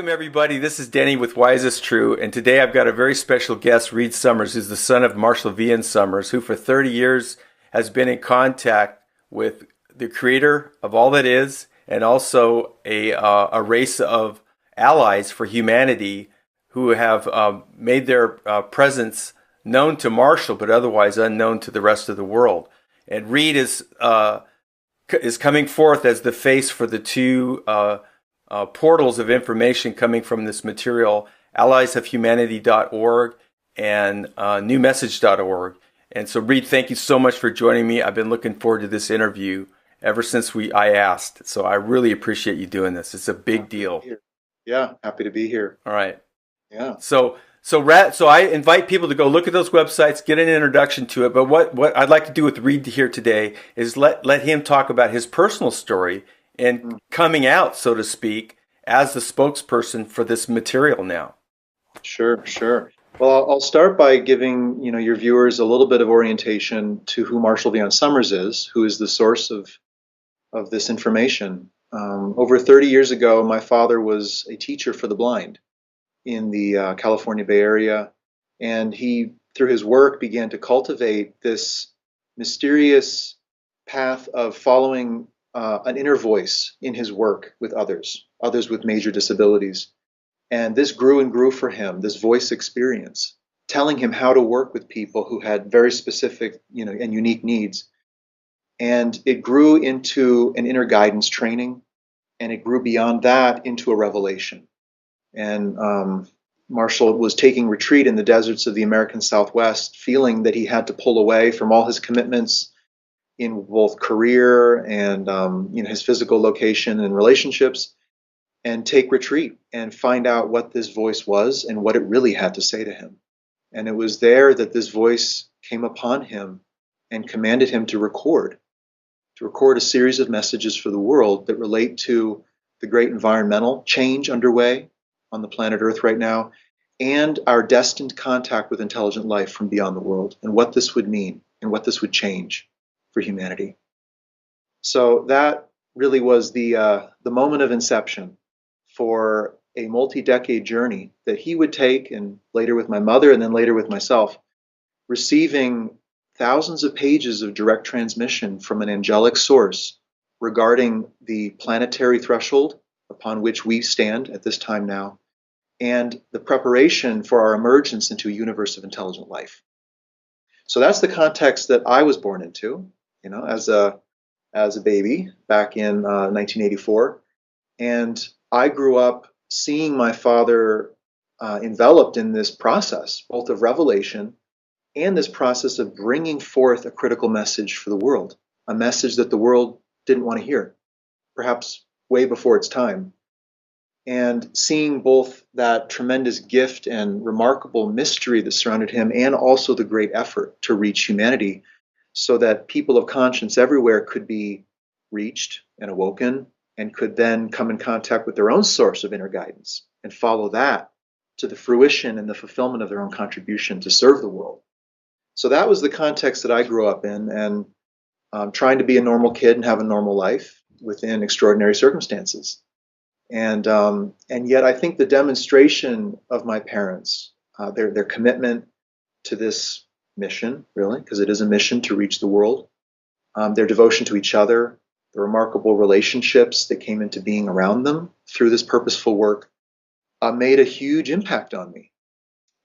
Welcome, everybody. This is Denny with Wise is True, and today I've got a very special guest, Reed Summers, who's the son of Marshall Vian Summers, who for 30 years has been in contact with the creator of all that is, and also a race of allies for humanity who have made their presence known to Marshall, but otherwise unknown to the rest of the world. And Reed is coming forth as the face for the two portals of information coming from this material, alliesofhumanity.org and newmessage.org. And so, Reed, thank you so much for joining me. I've been looking forward to this interview ever since I asked. So I really appreciate you doing this. It's a big deal. Yeah, happy to be here. All right. Yeah. So I invite people to go look at those websites, get an introduction to it. But what I'd like to do with Reed here today is let him talk about his personal story and coming out, so to speak, as the spokesperson for this material now. Sure. Well, I'll start by giving your viewers a little bit of orientation to who Marshall Vian Summers is, who is the source of this information. Over 30 years ago, my father was a teacher for the blind in the California Bay Area, and he, through his work, began to cultivate this mysterious path of following an inner voice in his work with others with major disabilities. And this grew and grew for him, this voice experience, telling him how to work with people who had very specific, and unique needs. And it grew into an inner guidance training, and it grew beyond that into a revelation. And Marshall was taking retreat in the deserts of the American Southwest, feeling that he had to pull away from all his commitments in both career and his physical location and relationships, and take retreat and find out what this voice was and what it really had to say to him. And it was there that this voice came upon him and commanded him to record a series of messages for the world that relate to the great environmental change underway on the planet Earth right now, and our destined contact with intelligent life from beyond the world, and what this would mean and what this would change for humanity. So that really was the moment of inception for a multi-decade journey that he would take, and later with my mother, and then later with myself, receiving thousands of pages of direct transmission from an angelic source regarding the planetary threshold upon which we stand at this time now, and the preparation for our emergence into a universe of intelligent life. So that's the context that I was born into, as a baby back in 1984. And I grew up seeing my father enveloped in this process, both of revelation and this process of bringing forth a critical message for the world, a message that the world didn't want to hear, perhaps way before its time. And seeing both that tremendous gift and remarkable mystery that surrounded him, and also the great effort to reach humanity so that people of conscience everywhere could be reached and awoken, and could then come in contact with their own source of inner guidance and follow that to the fruition and the fulfillment of their own contribution to serve the world. So that was the context that I grew up in, and trying to be a normal kid and have a normal life within extraordinary circumstances. And yet I think the demonstration of my parents, their commitment to this mission, really, because it is a mission to reach the world, their devotion to each other, the remarkable relationships that came into being around them through this purposeful work, made a huge impact on me.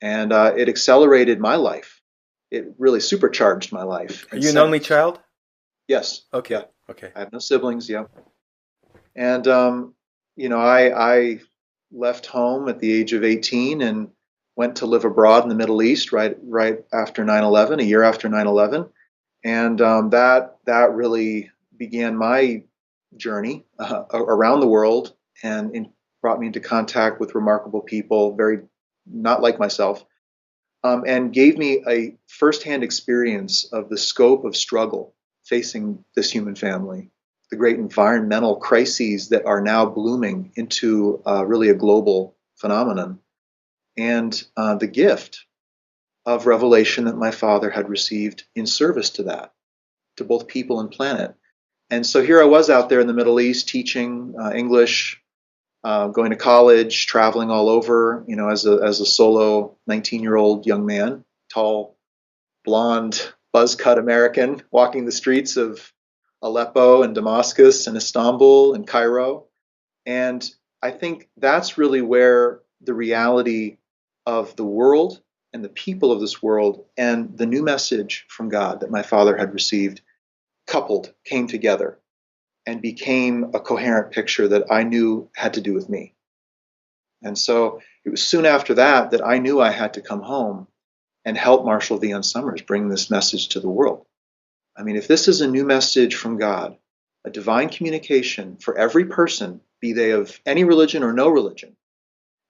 And it accelerated my life. It really supercharged my life. Are you an only child? Yes. Okay. Yeah. Okay. I have no siblings, yeah. And, I left home at the age of 18 and went to live abroad in the Middle East right after 9/11, a year after 9/11. And that really began my journey around the world, and brought me into contact with remarkable people, very not like myself, and gave me a firsthand experience of the scope of struggle facing this human family, the great environmental crises that are now blooming into really a global phenomenon, and the gift of revelation that my father had received in service to that, to both people and planet. And so here I was out there in the Middle East teaching English, going to college, traveling all over, as a solo 19-year-old young man, tall, blonde, buzz-cut American, walking the streets of Aleppo and Damascus and Istanbul and Cairo. And I think that's really where the reality of the world and the people of this world and the new message from God that my father had received came together and became a coherent picture that I knew had to do with me. And so it was soon after that that I knew I had to come home and help Marshall Vian Summers bring this message to the world. I mean, if this is a new message from God, a divine communication for every person, be they of any religion or no religion,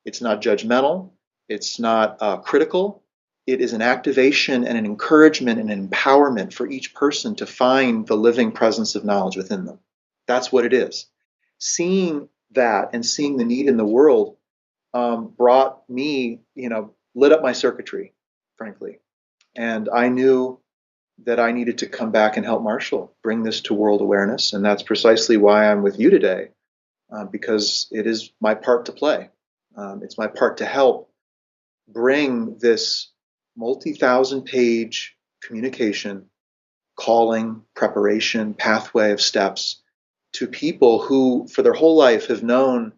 it's not judgmental, it's not critical, it is an activation and an encouragement and an empowerment for each person to find the living presence of knowledge within them. That's what it is. Seeing that and seeing the need in the world brought me, lit up my circuitry, frankly. And I knew that I needed to come back and help Marshall bring this to world awareness. And that's precisely why I'm with you today, because it is my part to play. It's my part to help bring this multi-thousand page communication, calling, preparation, pathway of steps to people who, for their whole life, have known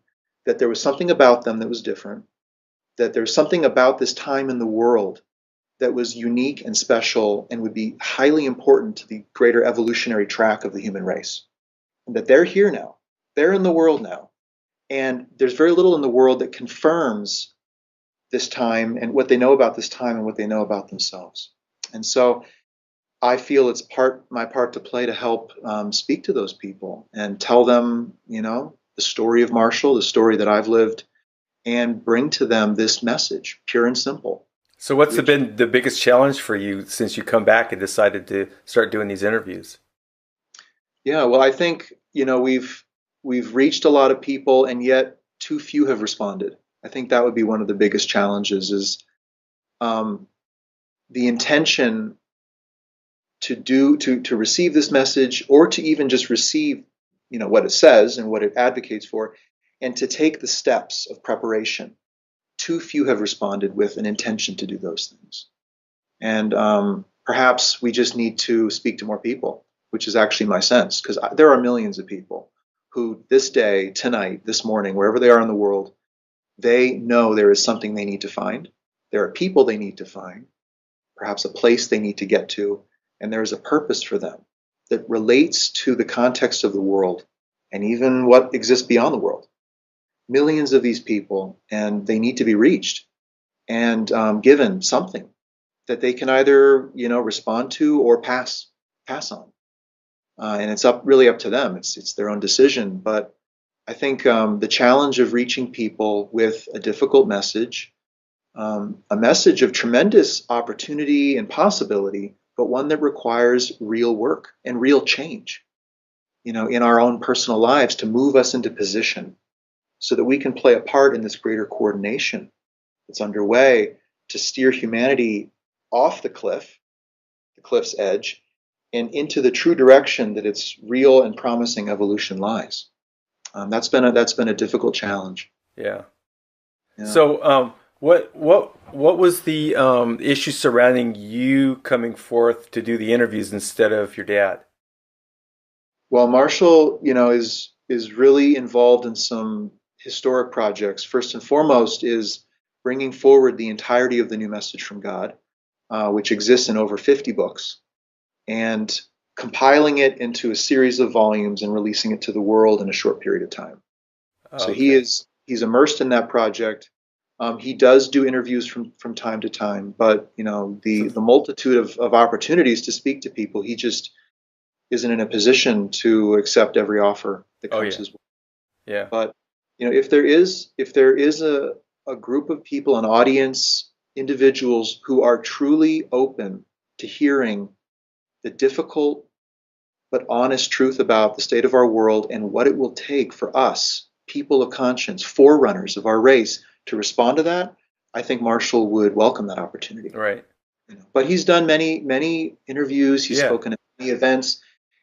that there was something about them that was different, that there's something about this time in the world that was unique and special and would be highly important to the greater evolutionary track of the human race. And that they're here now. They're in the world now. And there's very little in the world that confirms this time and what they know about this time and what they know about themselves. And so I feel it's my part to play to help speak to those people and tell them, the story of Marshall, the story that I've lived, and bring to them this message, pure and simple. So what's been the biggest challenge for you since you come back and decided to start doing these interviews? Yeah, well, I think, we've reached a lot of people and yet too few have responded. I think that would be one of the biggest challenges is the intention to receive this message or to even just receive, what it says and what it advocates for, and to take the steps of preparation. Too few have responded with an intention to do those things. And perhaps we just need to speak to more people, which is actually my sense, because there are millions of people who this day, tonight, this morning, wherever they are in the world, they know there is something they need to find. There are people they need to find, perhaps a place they need to get to, and there is a purpose for them that relates to the context of the world and even what exists beyond the world. Millions of these people, and they need to be reached and given something that they can either, respond to or pass on. And it's really up to them. It's their own decision. But I think the challenge of reaching people with a difficult message, a message of tremendous opportunity and possibility, but one that requires real work and real change, in our own personal lives to move us into position so that we can play a part in this greater coordination that's underway to steer humanity off the cliff's edge, and into the true direction that its real and promising evolution lies. That's been a difficult challenge. Yeah. So, what was the issue surrounding you coming forth to do the interviews instead of your dad? Well, Marshall, is really involved in some historic projects. First and foremost is bringing forward the entirety of the new message from God, which exists in over 50 books, and compiling it into a series of volumes and releasing it to the world in a short period of time. So he's immersed in that project. He does do interviews from time to time, but the multitude of opportunities to speak to people, he just isn't in a position to accept every offer that comes his way. Yeah. But if there is a group of people, an audience, individuals who are truly open to hearing the difficult but honest truth about the state of our world and what it will take for us, people of conscience, forerunners of our race, to respond to that, I think Marshall would welcome that opportunity. Right. But he's done many interviews, he's spoken at many events,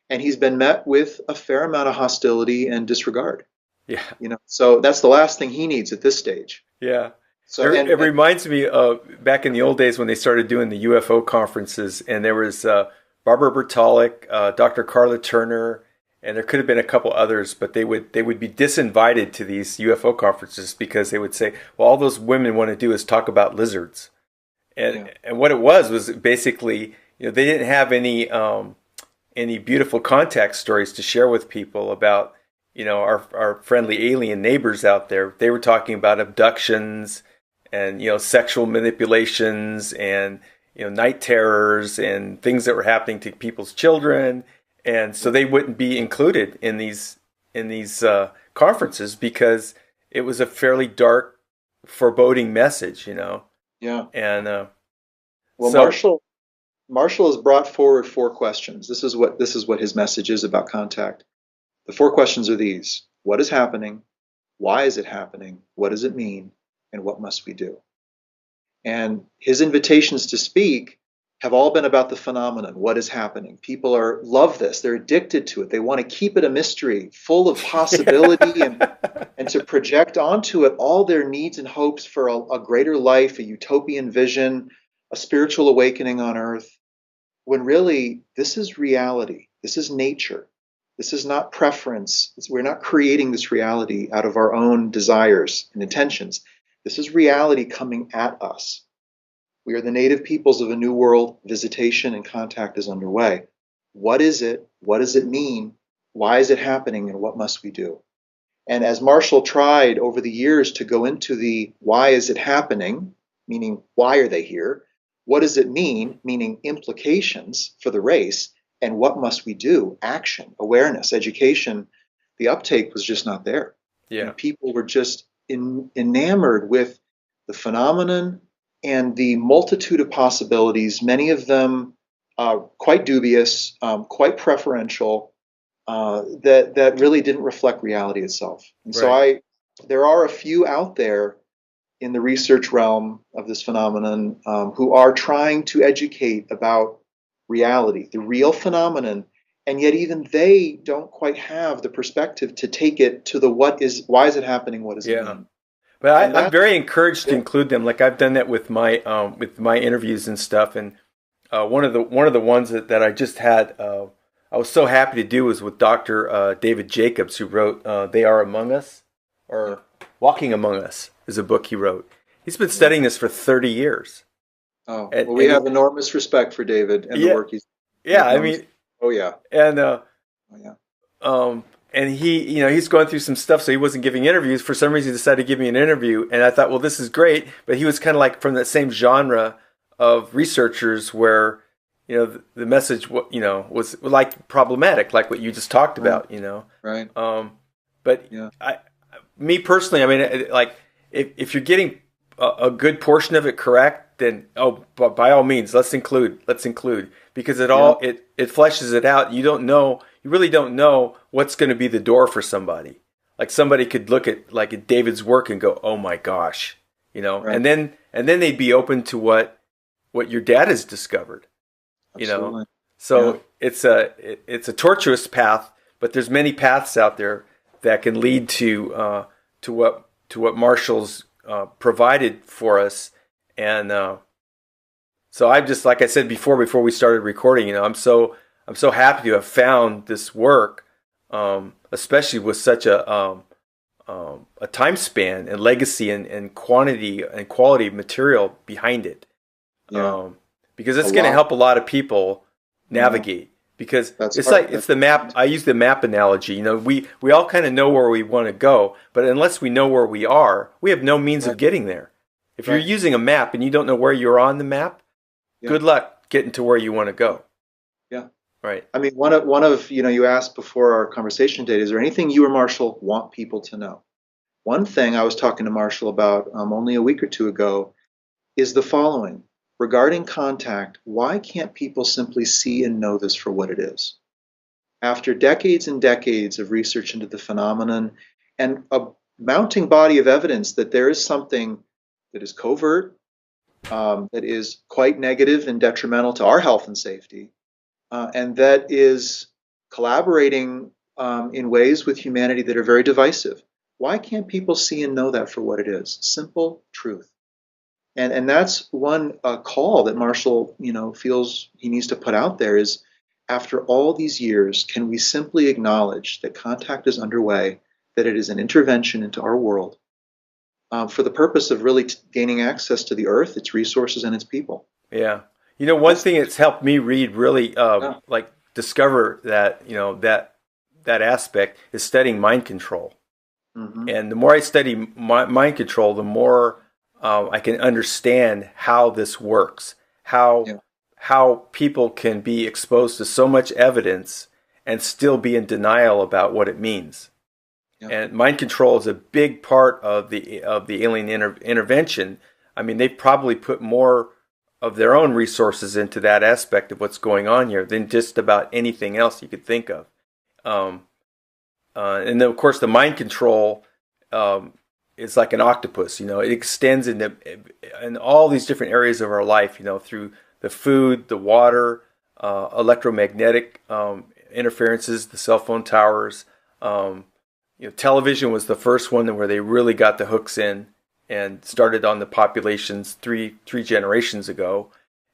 and he's been met with a fair amount of hostility and disregard. Yeah. So that's the last thing he needs at this stage. Yeah. So It reminds me of back in the old days when they started doing the UFO conferences, and there was Barbara Bertalik, Dr. Carla Turner, and there could have been a couple others, but they would be disinvited to these UFO conferences because they would say, "Well, all those women want to do is talk about lizards," and what it was basically, they didn't have any beautiful contact stories to share with people about our friendly alien neighbors out there. They were talking about abductions and sexual manipulations and night terrors and things that were happening to people's children, and so they wouldn't be included in these conferences because it was a fairly dark, foreboding message. Yeah. And well, so Marshall has brought forward 4 questions. This is what his message is about contact. The 4 questions are these: what is happening? Why is it happening? What does it mean? And what must we do? And his invitations to speak have all been about the phenomenon. What is happening? People love this. They're addicted to it. They want to keep it a mystery, full of possibility, and to project onto it all their needs and hopes for a greater life, a utopian vision, a spiritual awakening on earth, when really this is reality. This is nature. This is not preference. We're not creating this reality out of our own desires and intentions. This is reality coming at us. We are the native peoples of a new world. Visitation and contact is underway. What is it? What does it mean? Why is it happening? And what must we do? And as Marshall tried over the years to go into the why is it happening, meaning why are they here? What does it mean, meaning implications for the race? And what must we do? Action, awareness, education. The uptake was just not there. yeah, And people were just enamored with the phenomenon and the multitude of possibilities, many of them quite dubious, quite preferential, that really didn't reflect reality itself. And right, so there are a few out there in the research realm of this phenomenon who are trying to educate about reality, the real phenomenon, and yet even they don't quite have the perspective to take it to the why is it happening, what does it yeah. mean? But And I'm that's very encouraged to yeah, include them. Like I've done that with my interviews and stuff. And one of the ones that I just had, I was so happy to do was with Dr. David Jacobs, who wrote "They Are Among Us," or "Walking Among Us" is a book he wrote. He's been yeah. studying this for 30 years. Oh, And, well, we and have enormous respect for David and the yeah, work he's yeah. I enormous. mean, Oh yeah, and oh yeah, Um, and he's going through some stuff, so he wasn't giving interviews. For some reason, he decided to give me an interview, and I thought, well, this is great. But he was kind of like from that same genre of researchers where, the message, was like problematic, like what you just talked right, about. right, But yeah, me personally, I mean, like if you're getting a good portion of it correct, then but by all means, let's include because yeah, it fleshes it out. You really don't know what's going to be the door for somebody. Like somebody could look at David's work and go, oh my gosh, right, and then they'd be open to what your dad has discovered, you know. absolutely, yeah, So it's a tortuous path, but there's many paths out there that can lead to what Marshall's provided for us, and so I'm just like I said before we started recording. I'm so happy to have found this work, especially with such a time span and legacy and quantity and quality of material behind it, yeah, because a it's going to lot. help a lot of people Yeah, navigate. Because that's it's part. like it's the map. I use the map analogy. We all kind of know where we want to go, but unless we know where we are, we have no means of Right, getting there. If you're right, using a map and you don't know where you're on the map, yeah, good luck getting to where you want to go. yeah. Right. I mean, one of you asked before our conversation today, is there anything you or Marshall want people to know? One thing I was talking to Marshall about only a week or two ago is the following. Regarding contact, why can't people simply see and know this for what it is? After decades and decades of research into the phenomenon and a mounting body of evidence that there is something that is covert, that is quite negative and detrimental to our health and safety, and that is collaborating in ways with humanity that are very divisive. Why can't people see and know that for what it is? Simple truth. And that's one call that Marshall, feels he needs to put out there is, after all these years, can we simply acknowledge that contact is underway, that it is an intervention into our world for the purpose of really gaining access to the earth, its resources, and its people. Yeah. One thing that's helped me read really, Yeah. like discover that, that aspect is studying mind control. Hmm. And the more I study mind control, the more I can understand how this works, Yeah. how people can be exposed to so much evidence and still be in denial about what it means. Yeah. And mind control is a big part of the alien intervention. I mean, they probably put more of their own resources into that aspect of what's going on here than just about anything else you could think of. Um, and then, of course, the mind control is like an octopus. It extends in all these different areas of our life. Through the food, the water, electromagnetic interferences, the cell phone towers. Television was the first one where they really got the hooks in and started on the populations three generations ago.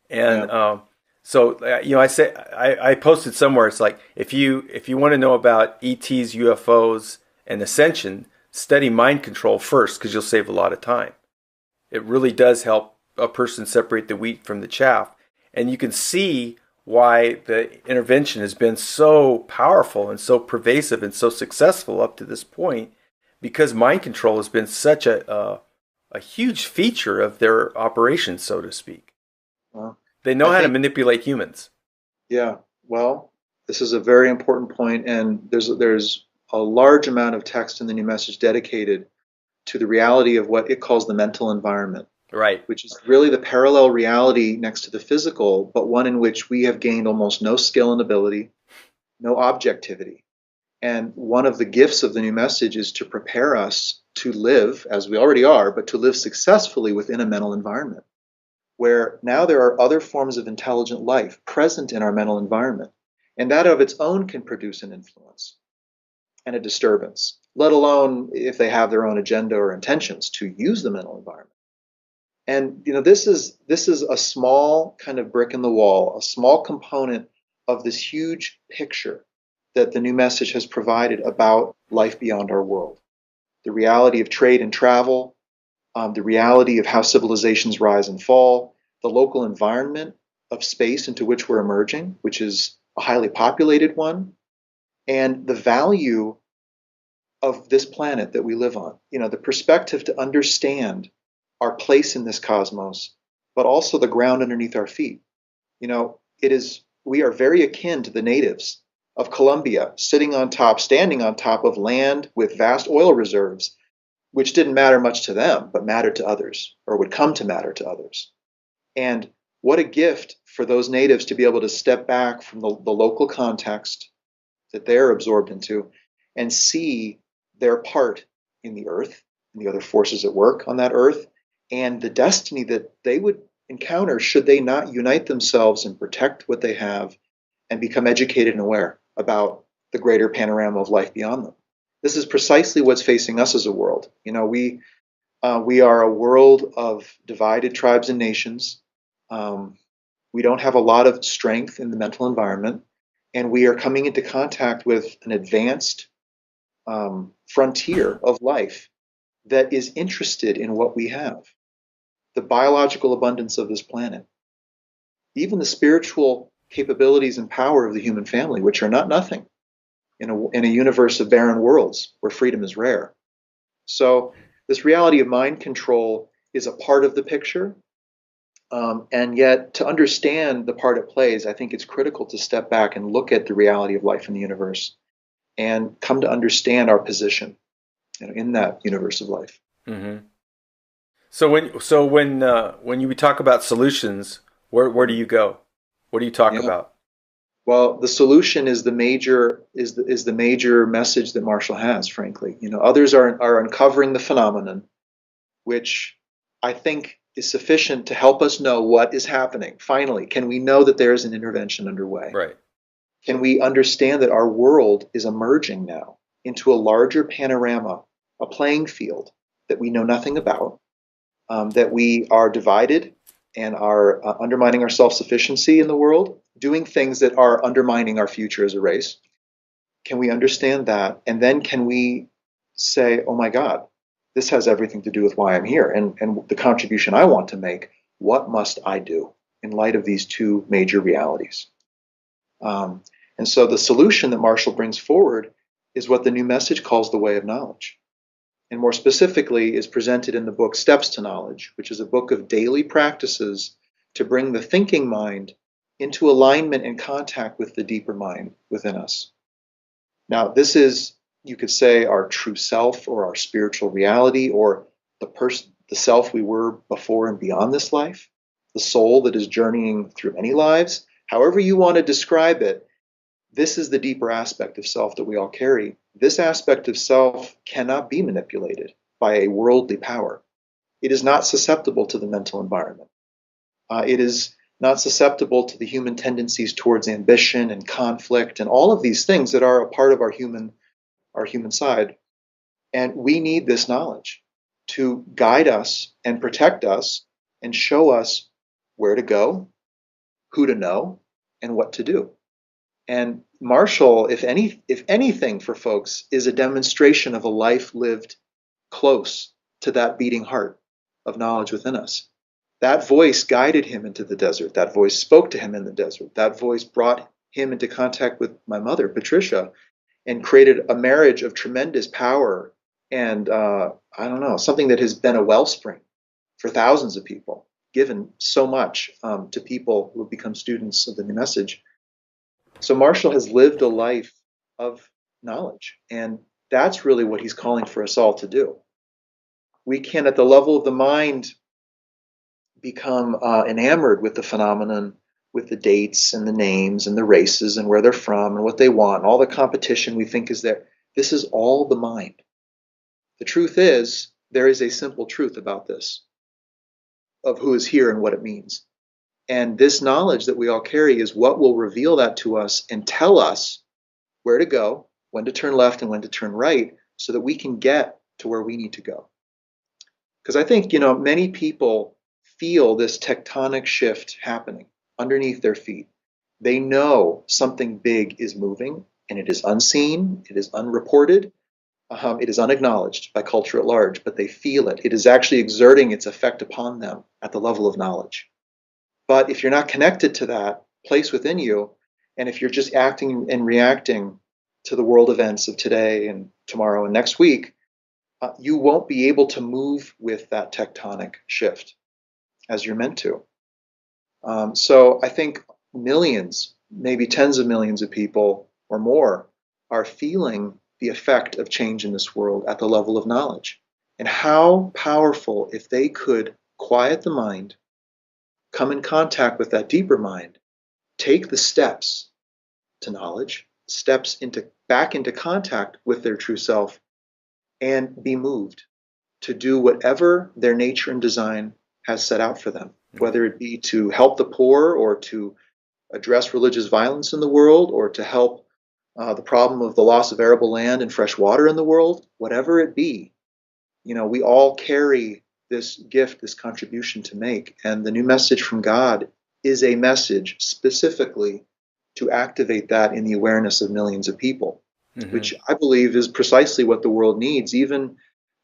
And Yeah. I posted somewhere. It's like if you want to know about ETs, UFOs, and ascension, study mind control first because you'll save a lot of time. It really does help a person separate the wheat from the chaff, and you can see why the intervention has been so powerful and so pervasive and so successful up to this point, because mind control has been such a huge feature of their operations, so to speak. Well, They know I how to think, manipulate humans. yeah. Well, this is a very important point, and there's a large amount of text in the new message dedicated to the reality of what it calls the mental environment, Right. which is really the parallel reality next to the physical, but one in which we have gained almost no skill and ability, no objectivity. And one of the gifts of the new message is to prepare us to live, as we already are, but to live successfully within a mental environment where now there are other forms of intelligent life present in our mental environment. And that of its own can produce an influence and a disturbance, let alone if they have their own agenda or intentions to use the mental environment. And this is a small kind of brick in the wall, a small component of this huge picture that the new message has provided about life beyond our world. The reality of trade and travel, the reality of how civilizations rise and fall, the local environment of space into which we're emerging, which is a highly populated one, and the value of this planet that we live on. The perspective to understand our place in this cosmos, but also the ground underneath our feet. We are very akin to the natives of Colombia, standing on top of land with vast oil reserves, which didn't matter much to them, but mattered to others, or would come to matter to others. And what a gift for those natives to be able to step back from the local context that they're absorbed into and see their part in the earth and the other forces at work on that earth, and the destiny that they would encounter should they not unite themselves and protect what they have and become educated and aware about the greater panorama of life beyond them. This is precisely what's facing us as a world. We are a world of divided tribes and nations. We don't have a lot of strength in the mental environment, and we are coming into contact with an advanced frontier of life that is interested in what we have, the biological abundance of this planet, even the spiritual capabilities and power of the human family, which are not nothing in a universe of barren worlds where freedom is rare. So this reality of mind control is a part of the picture. And yet, to understand the part it plays, I think it's critical to step back and look at the reality of life in the universe and come to understand our position, in that universe of life. Mm-hmm. When you talk about solutions, where do you go? What do you talk Yeah. about? Well, the solution is the major message that Marshall has. Frankly, others are uncovering the phenomenon, which I think is sufficient to help us know what is happening. Finally, can we know that there is an intervention underway? Right. Can we understand that our world is emerging now into a larger panorama a playing field that we know nothing about, that we are divided and are undermining our self-sufficiency in the world, doing things that are undermining our future as a race. Can we understand that? And then can we say, oh my God, this has everything to do with why I'm here and the contribution I want to make. What must I do in light of these two major realities? And so the solution that Marshall brings forward is what the new message calls the way of knowledge. And more specifically is presented in the book Steps to Knowledge, which is a book of daily practices to bring the thinking mind into alignment and contact with the deeper mind within us. Now, this is, you could say, our true self or our spiritual reality or the self we were before and beyond this life, the soul that is journeying through many lives. However you want to describe it, this is the deeper aspect of self that we all carry. This aspect of self cannot be manipulated by a worldly power. It is not susceptible to the mental environment. It is not susceptible to the human tendencies towards ambition and conflict and all of these things that are a part of our human side. And we need this knowledge to guide us and protect us and show us where to go, who to know, and what to do. And Marshall, if anything for folks, is a demonstration of a life lived close to that beating heart of knowledge within us. That voice guided him into the desert. That voice spoke to him in the desert. That voice brought him into contact with my mother, Patricia, and created a marriage of tremendous power and, something that has been a wellspring for thousands of people, given so much to people who have become students of the new message. So Marshall has lived a life of knowledge, and that's really what he's calling for us all to do. We can, at the level of the mind, become enamored with the phenomenon, with the dates and the names and the races and where they're from and what they want, and all the competition we think is there. This is all the mind. The truth is, there is a simple truth about this, of who is here and what it means. And this knowledge that we all carry is what will reveal that to us and tell us where to go, when to turn left and when to turn right, so that we can get to where we need to go. Because I think, many people feel this tectonic shift happening underneath their feet. They know something big is moving, and it is unseen, it is unreported, it is unacknowledged by culture at large, but they feel it. It is actually exerting its effect upon them at the level of knowledge. But if you're not connected to that place within you, and if you're just acting and reacting to the world events of today and tomorrow and next week, you won't be able to move with that tectonic shift as you're meant to. So I think millions, maybe tens of millions of people or more are feeling the effect of change in this world at the level of knowledge. And how powerful if they could quiet the mind, come in contact with that deeper mind, take the steps to knowledge, steps back into contact with their true self, and be moved to do whatever their nature and design has set out for them, whether it be to help the poor or to address religious violence in the world or to help the problem of the loss of arable land and fresh water in the world, whatever it be. We all carry this gift, this contribution to make. And the new message from God is a message specifically to activate that in the awareness of millions of people, which I believe is precisely what the world needs, even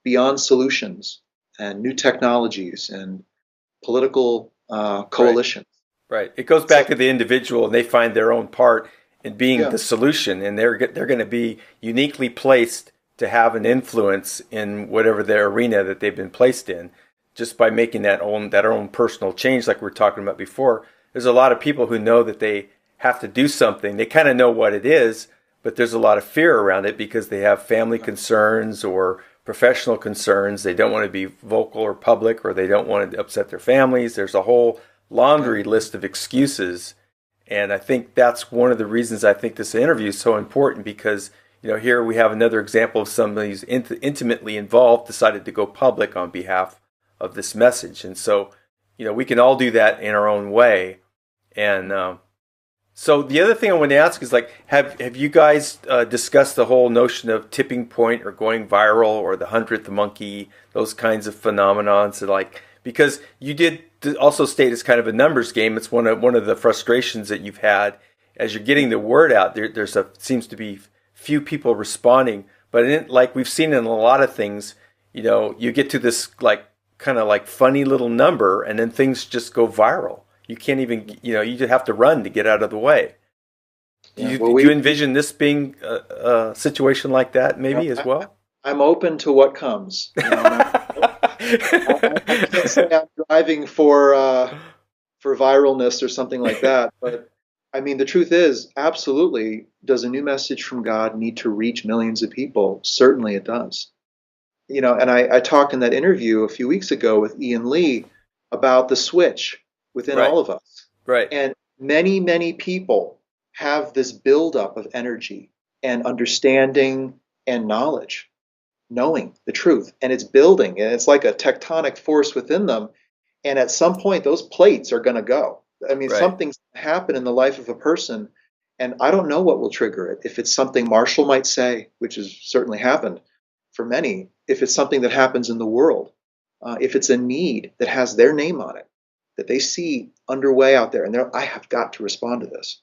beyond solutions and new technologies and political coalitions. Right. It goes back to the individual, and they find their own part in being the solution, and they're going to be uniquely placed to have an influence in whatever their arena that they've been placed in, just by making that own personal change, like we were talking about before. There's a lot of people who know that they have to do something. They kind of know what it is, but there's a lot of fear around it because they have family concerns or professional concerns. They don't want to be vocal or public, or they don't want to upset their families. There's a whole laundry list of excuses. And I think that's one of the reasons I think this interview is so important, because here we have another example of somebody who's intimately involved, decided to go public on behalf of this message. And so, we can all do that in our own way. And So the other thing I want to ask is like, have you guys discussed the whole notion of tipping point or going viral or the 100th monkey, those kinds of phenomenons? So like, because you did also state it's kind of a numbers game. It's one of the frustrations that you've had as you're getting the word out. There's seems to be few people responding, but like we've seen in a lot of things, you get to this like kind of like funny little number, and then things just go viral. You can't even, you just have to run to get out of the way. Do you envision this being a situation like that maybe as well? I'm open to what comes. I can't say I'm driving for viralness or something like that, but I mean, the truth is, absolutely, does a new message from God need to reach millions of people? Certainly it does. And I talked in that interview a few weeks ago with Ian Lee about the switch within all of us. Right. And many, many people have this buildup of energy and understanding and knowledge, knowing the truth. And it's building, and it's like a tectonic force within them. And at some point, those plates are going to go. I mean, something's happened in the life of a person, and I don't know what will trigger it. If it's something Marshall might say, which has certainly happened for many, if it's something that happens in the world, if it's a need that has their name on it, that they see underway out there, and I have got to respond to this.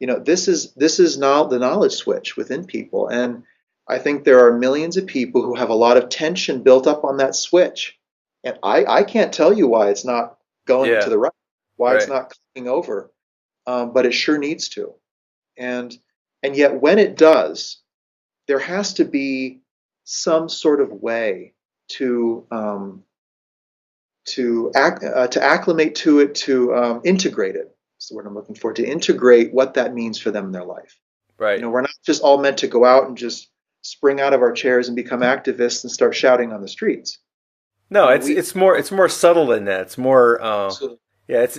This is now the knowledge switch within people, and I think there are millions of people who have a lot of tension built up on that switch, and I can't tell you why it's not going to the right, why it's not clicking over, but it sure needs to, and yet when it does, there has to be some sort of way to acclimate to it, to integrate it. That's the word I'm looking for. To integrate what that means for them in their life. Right. We're not just all meant to go out and just spring out of our chairs and become activists and start shouting on the streets. No, it's more subtle than that. It's more It's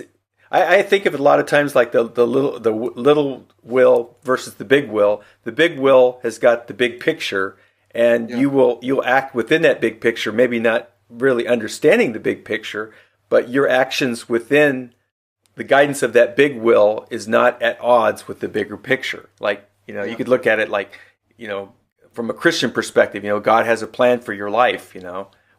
I think of it a lot of times like the little will versus the big will. The big will has got the big picture, and you'll act within that big picture, maybe not really understanding the big picture, but your actions within the guidance of that big will is not at odds with the bigger picture. Like, you could look at it like, from a Christian perspective, God has a plan for your life,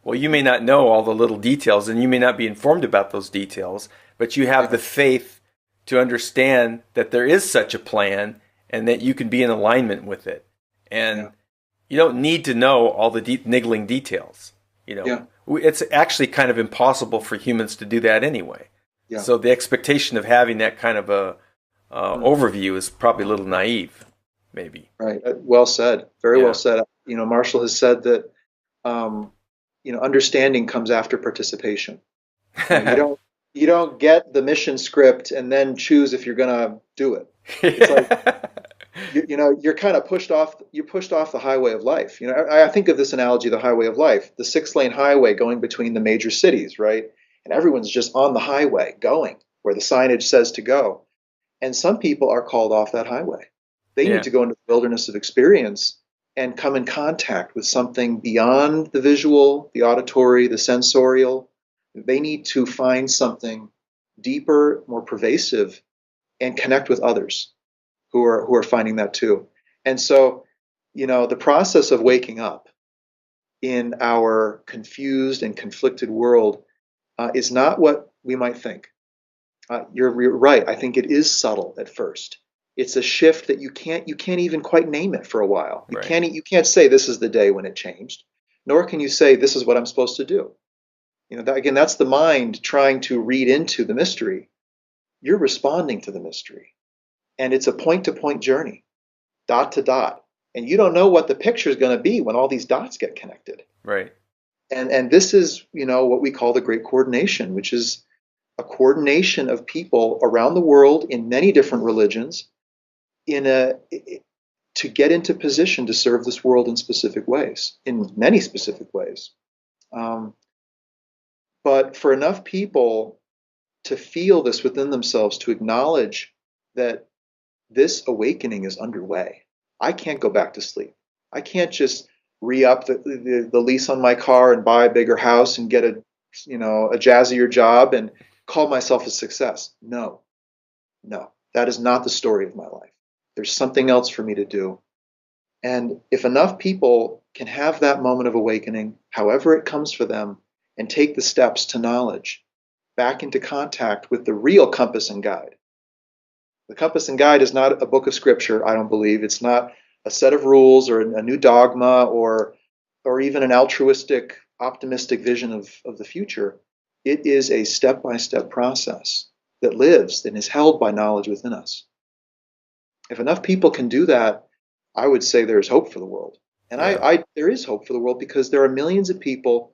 Well, you may not know all the little details, and you may not be informed about those details, but you have the faith to understand that there is such a plan and that you can be in alignment with it. And you don't need to know all the niggling details. It's actually kind of impossible for humans to do that anyway. Yeah. So the expectation of having that kind of a overview is probably a little naive, maybe. Right. Well said. Very well said. Marshall has said that, understanding comes after participation. You don't get the mission script and then choose if you're going to do it. It's like, you're kind of pushed off the highway of life. I think of this analogy, the highway of life, the 6-lane highway going between the major cities, right? And everyone's just on the highway going where the signage says to go. And some people are called off that highway. They need to go into the wilderness of experience and come in contact with something beyond the visual, the auditory, the sensorial. They need to find something deeper, more pervasive, and connect with others who are finding that too. And so, the process of waking up in our confused and conflicted world is not what we might think. You're right. I think it is subtle at first. It's a shift that you can't even quite name it for a while. You can't say this is the day when it changed, nor can you say this is what I'm supposed to do. That's the mind trying to read into the mystery. You're responding to the mystery, and it's a point-to-point journey, dot to dot, and you don't know what the picture is going to be when all these dots get connected. Right. And this is what we call the Great Coordination, which is a coordination of people around the world in many different religions to get into position to serve this world in specific ways, in many specific ways. But for enough people to feel this within themselves, to acknowledge that this awakening is underway. I can't go back to sleep. I can't just re-up the lease on my car and buy a bigger house and get a jazzier job and call myself a success. No. That is not the story of my life. There's something else for me to do. And if enough people can have that moment of awakening, however it comes for them, and take the steps to knowledge, back into contact with the real compass and guide. The compass and guide is not a book of scripture, I don't believe. It's not a set of rules or a new dogma or even an altruistic, optimistic vision of the future. It is a step-by-step process that lives and is held by knowledge within us. If enough people can do that, I would say there's hope for the world. And yeah. There is hope for the world because there are millions of people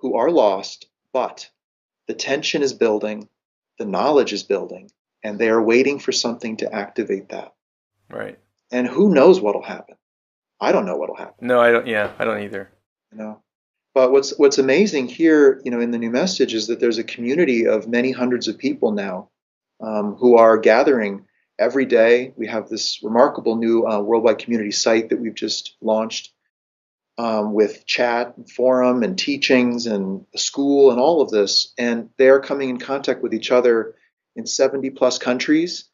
who are lost, but the tension is building, the knowledge is building, and they are waiting for something to activate that. Right. And who knows what'll happen? I don't know what'll happen. No, I don't. Yeah, I don't either. You know, but what's amazing here, in the new message is that there's a community of many hundreds of people now who are gathering every day. We have this remarkable new worldwide community site that we've just launched with chat, and forum, and teachings, and a school, and all of this. And they're coming in contact with each other in 70 plus countries.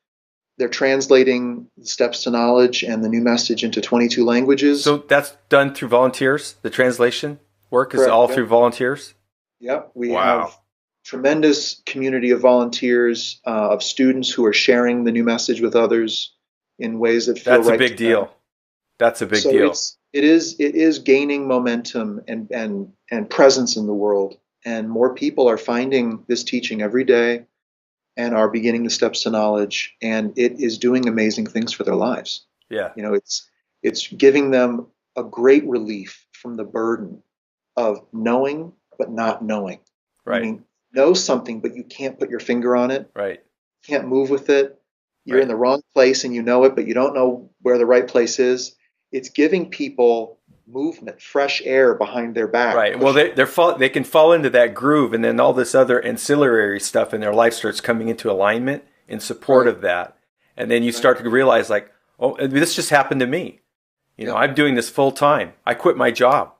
They're translating Steps to Knowledge and the new message into 22 languages. So that's done through volunteers? The translation work is Correct, all through volunteers? Yep. We have tremendous community of volunteers, of students who are sharing the new message with others in ways that feel right. That's a big deal. That's a big deal. It is gaining momentum and presence in the world. And more people are finding this teaching every day and are beginning the Steps to Knowledge, and it is doing amazing things for their lives. Yeah. It's giving them a great relief from the burden of knowing but not knowing. Right. Meaning, know something but you can't put your finger on it. Right. Can't move with it. You're in the wrong place and you know it, but you don't know where the right place is. It's giving people movement, fresh air behind their back. Right. Well, they can fall into that groove, and then all this other ancillary stuff in their life starts coming into alignment in support of that. And then you start to realize, like, oh, this just happened to me. I'm doing this full time. I quit my job.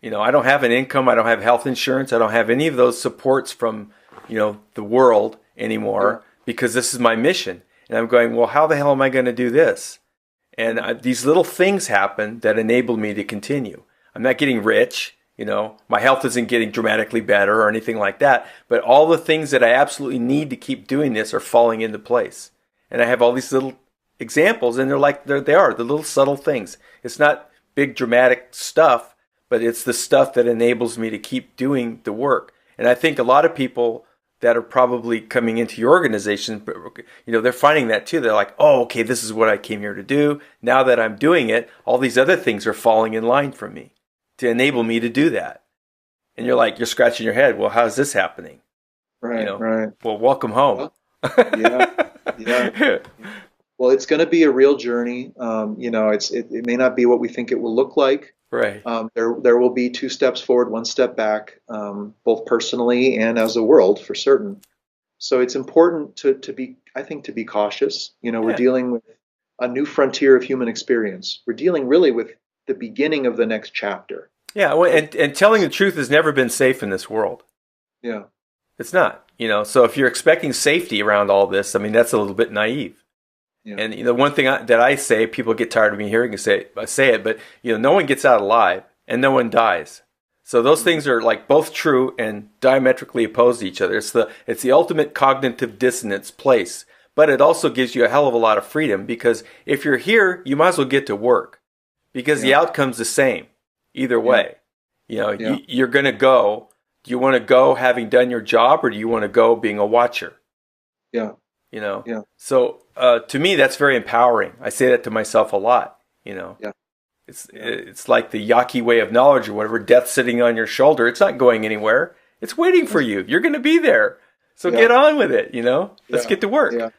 I don't have an income. I don't have health insurance. I don't have any of those supports from, the world anymore because this is my mission. And I'm going, well, how the hell am I going to do this? And these little things happen that enable me to continue. I'm not getting rich, my health isn't getting dramatically better or anything like that, but all the things that I absolutely need to keep doing this are falling into place. And I have all these little examples, and they are the little subtle things. It's not big dramatic stuff, but it's the stuff that enables me to keep doing the work. And I think a lot of people that are probably coming into your organization, they're finding that too. They're like, oh, okay, this is what I came here to do. Now that I'm doing it, all these other things are falling in line for me to enable me to do that. And you're scratching your head. Well, how's this happening? Right, right. Well, welcome home. Yeah. Well, it's going to be a real journey. It may not be what we think it will look like. Right. There will be 2 steps forward, 1 step back, both personally and as a world, for certain. So it's important to be cautious. We're dealing with a new frontier of human experience. We're dealing really with the beginning of the next chapter. Yeah. Well, and telling the truth has never been safe in this world. Yeah. It's not. So if you're expecting safety around all this, that's a little bit naive. Yeah. And one thing that I say, people get tired of me hearing me say it, but no one gets out alive and no one dies. So those things are like both true and diametrically opposed to each other. It's the ultimate cognitive dissonance place, but it also gives you a hell of a lot of freedom, because if you're here, you might as well get to work, because the outcome's the same either way. You're going to go. Do you want to go having done your job, or do you want to go being a watcher? Yeah. So to me, that's very empowering. I say that to myself a lot. It's like the Yaqui way of knowledge or whatever. Death sitting on your shoulder. It's not going anywhere. It's waiting for you. You're going to be there. So get on with it. Let's get to work. Yeah.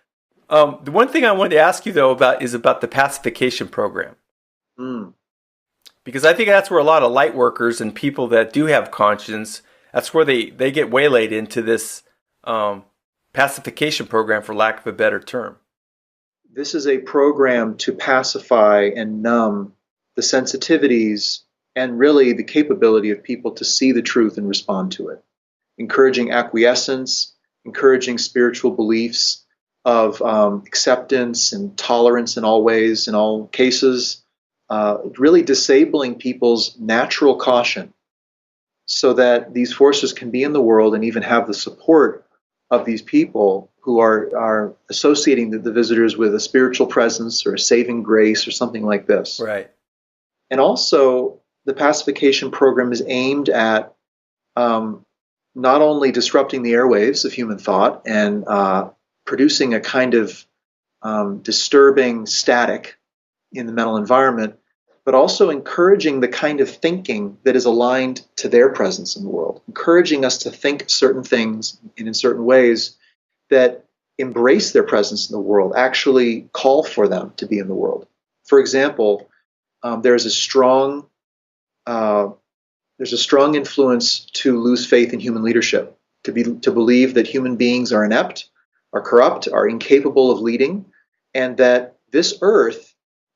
The one thing I wanted to ask you though is about the pacification program. Because I think that's where a lot of light workers and people that do have conscience, that's where they get waylaid into this pacification program, for lack of a better term. This is a program to pacify and numb the sensitivities and really the capability of people to see the truth and respond to it, encouraging acquiescence, encouraging spiritual beliefs, of acceptance and tolerance in all ways, in all cases, really disabling people's natural caution so that these forces can be in the world and even have the support of these people who are associating the visitors with a spiritual presence or a saving grace or something like this. Right. And also, the pacification program is aimed at not only disrupting the airwaves of human thought and producing a kind of disturbing static in the mental environment, but also encouraging the kind of thinking that is aligned to their presence in the world, encouraging us to think certain things in certain ways that embrace their presence in the world, actually call for them to be in the world. For example, there's a strong influence to lose faith in human leadership, to believe that human beings are inept, are corrupt, are incapable of leading, and that this earth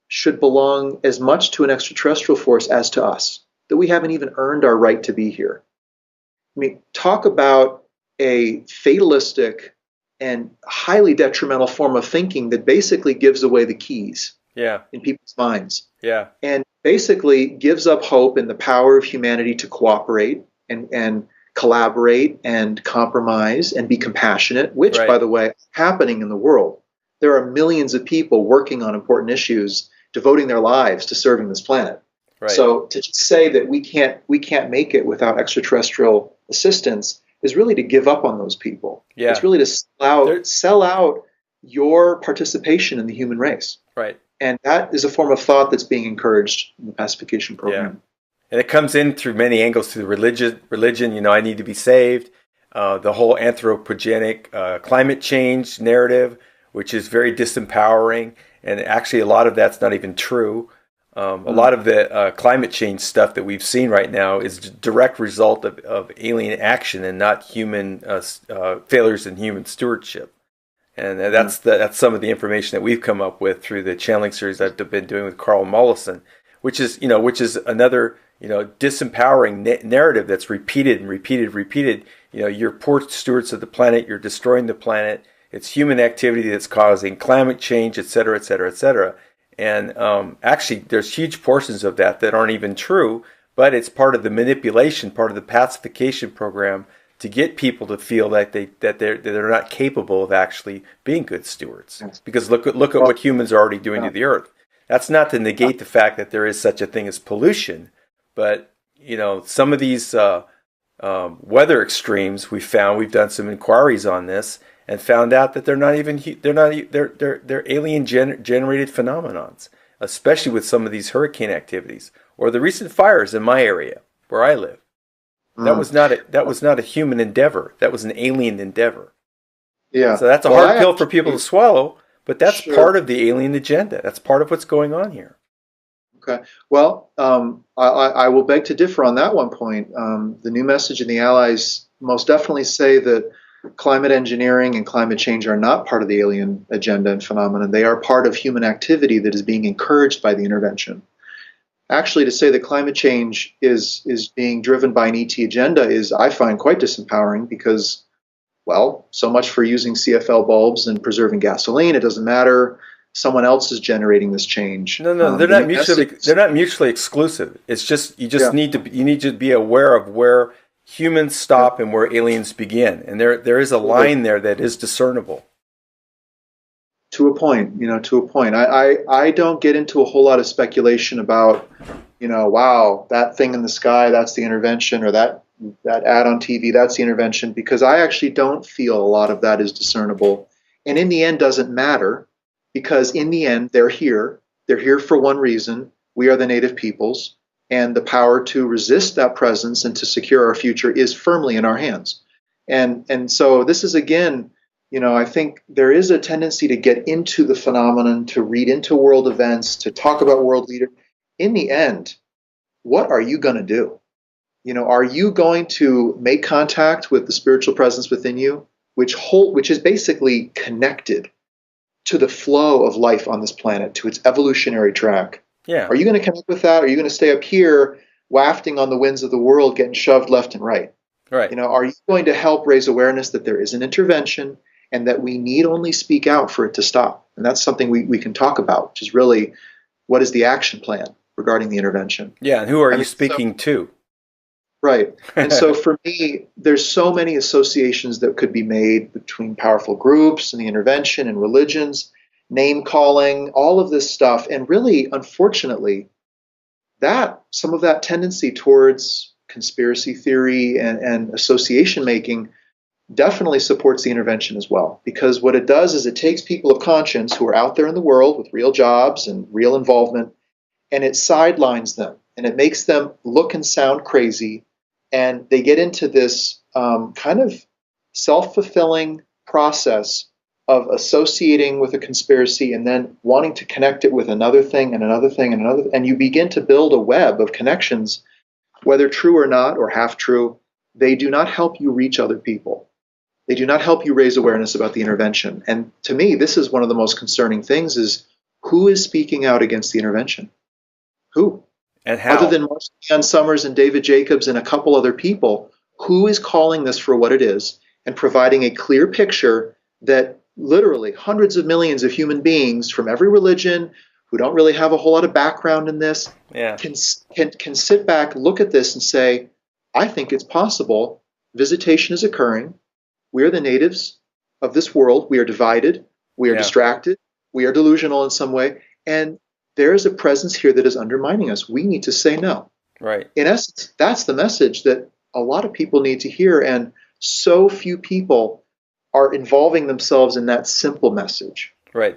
should belong as much to an extraterrestrial force as to us, that we haven't even earned our right to be here. I mean, talk about a fatalistic and highly detrimental form of thinking that basically gives away the keys in people's minds. Yeah. And basically gives up hope in the power of humanity to cooperate and collaborate and compromise and be compassionate, which, by the way, is happening in the world. There are millions of people working on important issues, devoting their lives to serving this planet. Right. So to just say that we can't make it without extraterrestrial assistance is really to give up on those people. Yeah. It's really to sell out your participation in the human race. Right. And that is a form of thought that's being encouraged in the pacification program. Yeah. And it comes in through many angles, through religion, I need to be saved, the whole anthropogenic climate change narrative, which is very disempowering. And actually a lot of that's not even true. A lot of the climate change stuff that we've seen right now is a direct result of alien action and not human failures in human stewardship. And that's some of the information that we've come up with through the channeling series I've been doing with Carl Mollison, which is another disempowering narrative that's repeated and repeated. You're poor stewards of the planet. You're destroying the planet. It's human activity that's causing climate change, et cetera, et cetera, et cetera. And actually, there's huge portions of that aren't even true, but it's part of the manipulation, part of the pacification program to get people to feel that they're not capable of actually being good stewards. Because look at what humans are already doing to the earth. That's not to negate the fact that there is such a thing as pollution, but some of these weather extremes we've done some inquiries on this and found out that they're alien generated phenomenons, especially with some of these hurricane activities or the recent fires in my area where I live. That was not a human endeavor. That was an alien endeavor. Yeah. So that's a hard pill for people to swallow, but that's part of the alien agenda. That's part of what's going on here. Okay. Well, I will beg to differ on that one point. The new message in the Allies most definitely say that climate engineering and climate change are not part of the alien agenda and phenomenon. They are part of human activity that is being encouraged by the intervention. Actually, to say that climate change is being driven by an ET agenda is, I find, quite disempowering because, well, so much for using CFL bulbs and preserving gasoline. It doesn't matter. Someone else is generating this change. No, they're not mutually exclusive. It's just you need to be aware of where humans stop and where aliens begin, and there is a line there that is discernible. To a point, I don't get into a whole lot of speculation about, wow, that thing in the sky, that's the intervention, or that ad on TV, that's the intervention, because I actually don't feel a lot of that is discernible. And in the end, doesn't matter, because in the end, they're here. They're here for one reason. We are the native peoples, and the power to resist that presence and to secure our future is firmly in our hands. And so this is, again, I think there is a tendency to get into the phenomenon, to read into world events, to talk about world leaders. In the end, what are you going to do? Are you going to make contact with the spiritual presence within you, which is basically connected to the flow of life on this planet, to its evolutionary track? Yeah. Are you going to connect with that? Or are you going to stay up here wafting on the winds of the world, getting shoved left and right? Right. Are you going to help raise awareness that there is an intervention? and that we need only speak out for it to stop. And that's something we can talk about, which is really what is the action plan regarding the intervention. Yeah, and who are you speaking to? Right. And so for me, there's so many associations that could be made between powerful groups and the intervention and religions, name calling, all of this stuff. And really, unfortunately, some of that tendency towards conspiracy theory and association making definitely supports the intervention as well. Because what it does is it takes people of conscience who are out there in the world with real jobs and real involvement, and it sidelines them, and it makes them look and sound crazy. And they get into this kind of self-fulfilling process of associating with a conspiracy and then wanting to connect it with another thing and another thing and another. And you begin to build a web of connections, whether true or not or half true. They do not help you reach other people. They do not help you raise awareness about the intervention. And to me, this is one of the most concerning things, is who is speaking out against the intervention? Who? And how? Other than Marshall Vian Summers and David Jacobs and a couple other people, who is calling this for what it is and providing a clear picture that literally hundreds of millions of human beings from every religion who don't really have a whole lot of background in this can sit back, look at this and say, I think it's possible. Visitation is occurring. We are the natives of this world. We are divided. We are distracted. We are delusional in some way. And there is a presence here that is undermining us. We need to say no. Right. In essence, that's the message that a lot of people need to hear, and so few people are involving themselves in that simple message. Right.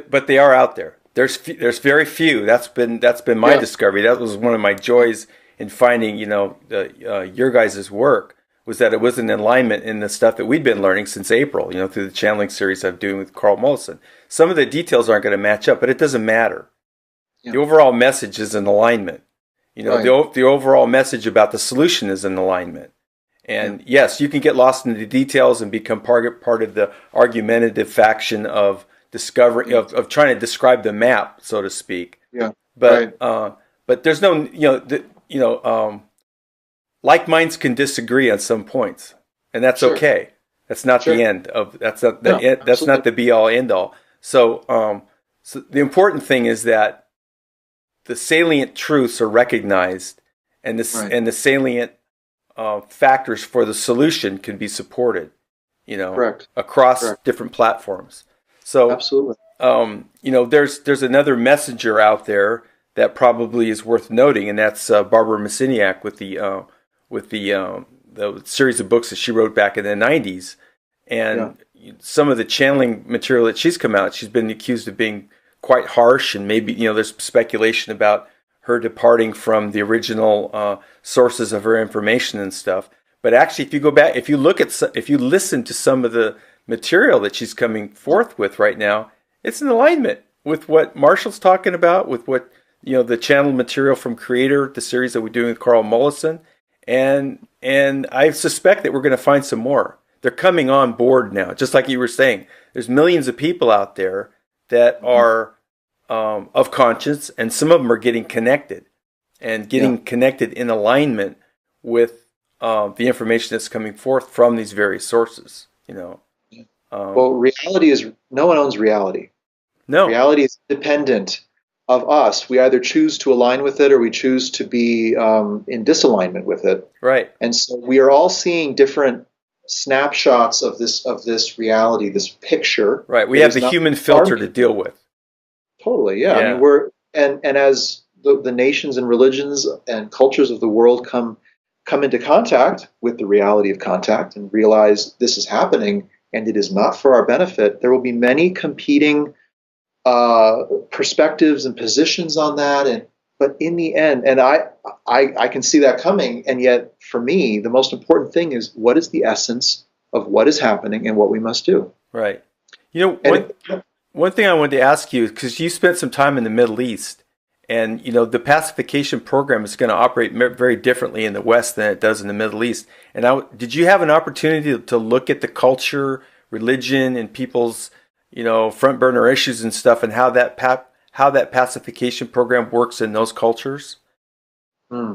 But they are out there. There's very few. That's been my discovery. That was one of my joys in finding, your guys' work, was that it was in alignment in the stuff that we'd been learning since April, through the channeling series I'm doing with Carl Mollison. Some of the details aren't going to match up, but it doesn't matter. Yeah. The overall message is in alignment. The overall message about the solution is in alignment. And yes, you can get lost in the details and become part of the argumentative faction of discovery of trying to describe the map, so to speak. Yeah. But but there's no like minds can disagree on some points, and that's okay. That's not the end of that's not the end, that's not the be all end all. So so the important thing is that the salient truths are recognized, and the salient factors for the solution can be supported, across different platforms. So absolutely. There's another messenger out there that probably is worth noting, and that's Barbara Messiniak with the series of books that she wrote back in the 90s. And some of the channeling material that she's come out, she's been accused of being quite harsh, and maybe there's speculation about her departing from the original sources of her information and stuff. But actually, if you go back, if you listen to some of the material that she's coming forth with right now, it's in alignment with what Marshall's talking about, with what the channel material from Creator, the series that we're doing with Carl Mollison, and I suspect that we're going to find some more. They're coming on board now, just like you were saying. There's millions of people out there that are of conscience, and some of them are getting connected connected in alignment with the information that's coming forth from these various sources. Well, reality is, no one owns reality. No, reality is independent of us. We either choose to align with it, or we choose to be in disalignment with it. Right. And so we are all seeing different snapshots of this reality, this picture. Right. We have the human filter to deal with. Totally. Yeah. I mean, we're and as the nations and religions and cultures of the world come into contact with the reality of contact and realize this is happening and it is not for our benefit, there will be many competing perspectives and positions on that. But in the end, and I can see that coming, and yet for me, the most important thing is, what is the essence of what is happening and what we must do. Right. One thing I wanted to ask you, because you spent some time in the Middle East, and the pacification program is going to operate very differently in the West than it does in the Middle East. And did you have an opportunity to look at the culture, religion, and people's front burner issues and stuff, and how that pacification program works in those cultures?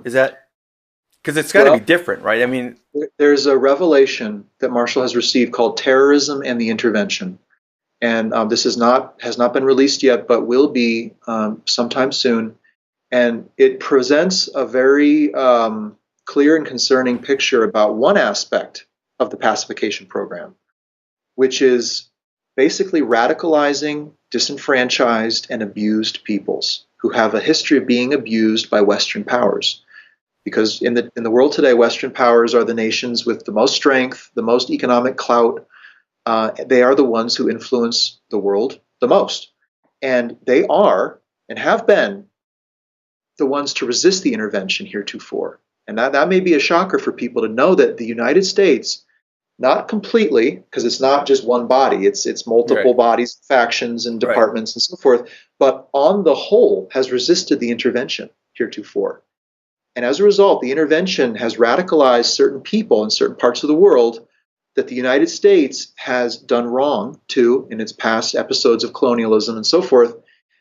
Is that Because it's got to be different, right? I mean, there's a revelation that Marshall has received called Terrorism and the Intervention. And this has not been released yet, but will be sometime soon. And it presents a very clear and concerning picture about one aspect of the pacification program, which is basically radicalizing disenfranchised and abused peoples who have a history of being abused by Western powers. Because in the world today, Western powers are the nations with the most strength, the most economic clout. They are the ones who influence the world the most. And they are, and have been, the ones to resist the intervention heretofore. And that may be a shocker for people to know that the United States, not completely, because it's not just one body, it's multiple bodies, factions, and departments and so forth, but on the whole has resisted the intervention heretofore. And as a result, the intervention has radicalized certain people in certain parts of the world that the United States has done wrong to in its past episodes of colonialism and so forth,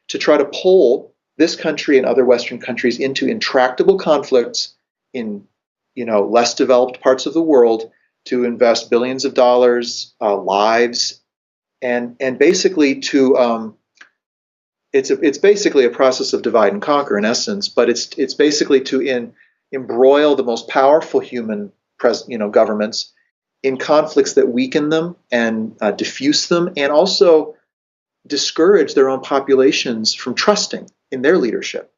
to try to pull this country and other Western countries into intractable conflicts in less developed parts of the world, to invest billions of dollars, lives, and basically to it's basically a process of divide and conquer in essence, but it's basically to embroil the most powerful human governments in conflicts that weaken them and diffuse them, and also discourage their own populations from trusting in their leadership.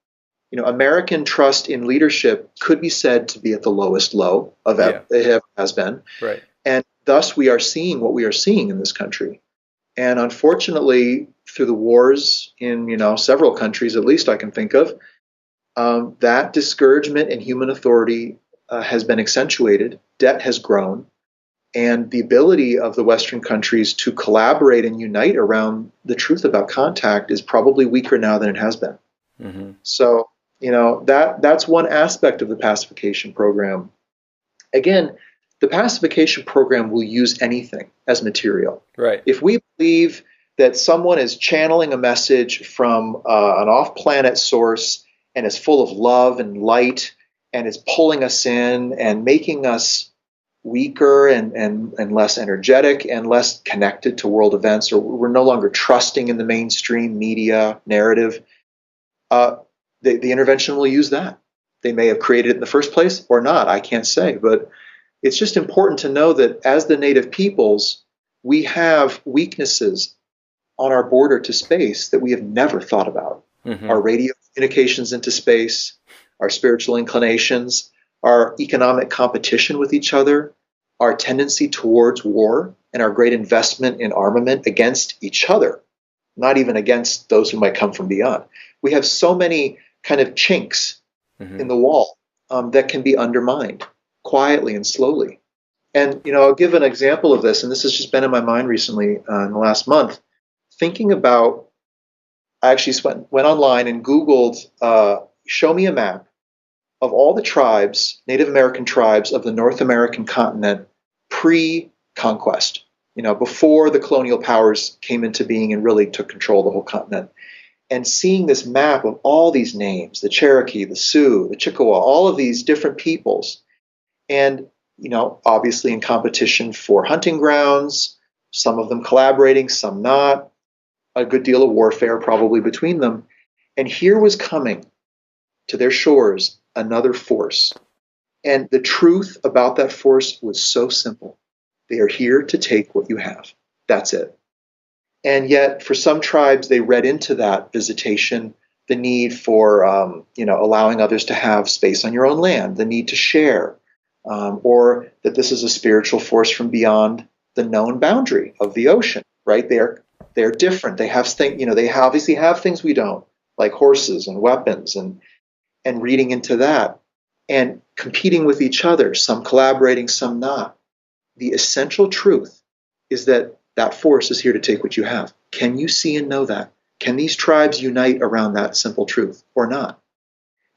American trust in leadership could be said to be at the lowest low of it ever has been. Right. And thus we are seeing what we are seeing in this country. And unfortunately, through the wars in several countries, at least I can think of, that discouragement in human authority has been accentuated. Debt has grown. And the ability of the Western countries to collaborate and unite around the truth about contact is probably weaker now than it has been. Mm-hmm. So, that's one aspect of the pacification program. Again, the pacification program will use anything as material. Right. If we believe that someone is channeling a message from an off-planet source and is full of love and light and is pulling us in and making us weaker and less energetic and less connected to world events, or we're no longer trusting in the mainstream media narrative, the intervention will use that. They may have created it in the first place or not, I can't say, but it's just important to know that as the native peoples, we have weaknesses on our border to space that we have never thought about. Mm-hmm. Our radio communications into space, our spiritual inclinations, our economic competition with each other, our tendency towards war, and our great investment in armament against each other, not even against those who might come from beyond. We have so many kind of chinks in the wall that can be undermined quietly and slowly. And, I'll give an example of this, and this has just been in my mind recently in the last month, thinking about, I actually went online and Googled, show me a map of all the tribes, Native American tribes of the North American continent pre-conquest, before the colonial powers came into being and really took control of the whole continent. And seeing this map of all these names, the Cherokee, the Sioux, the Chippewa, all of these different peoples, and, obviously in competition for hunting grounds, some of them collaborating, some not, a good deal of warfare probably between them. And here was coming to their shores another force. And the truth about that force was so simple. They are here to take what you have. That's it. And yet, for some tribes, they read into that visitation the need for, allowing others to have space on your own land, the need to share, or that this is a spiritual force from beyond the known boundary of the ocean. Right? They're different. They have things. They obviously have things we don't, like horses and weapons, and reading into that and competing with each other. Some collaborating, some not. The essential truth is that force is here to take what you have. Can you see and know that? Can these tribes unite around that simple truth or not?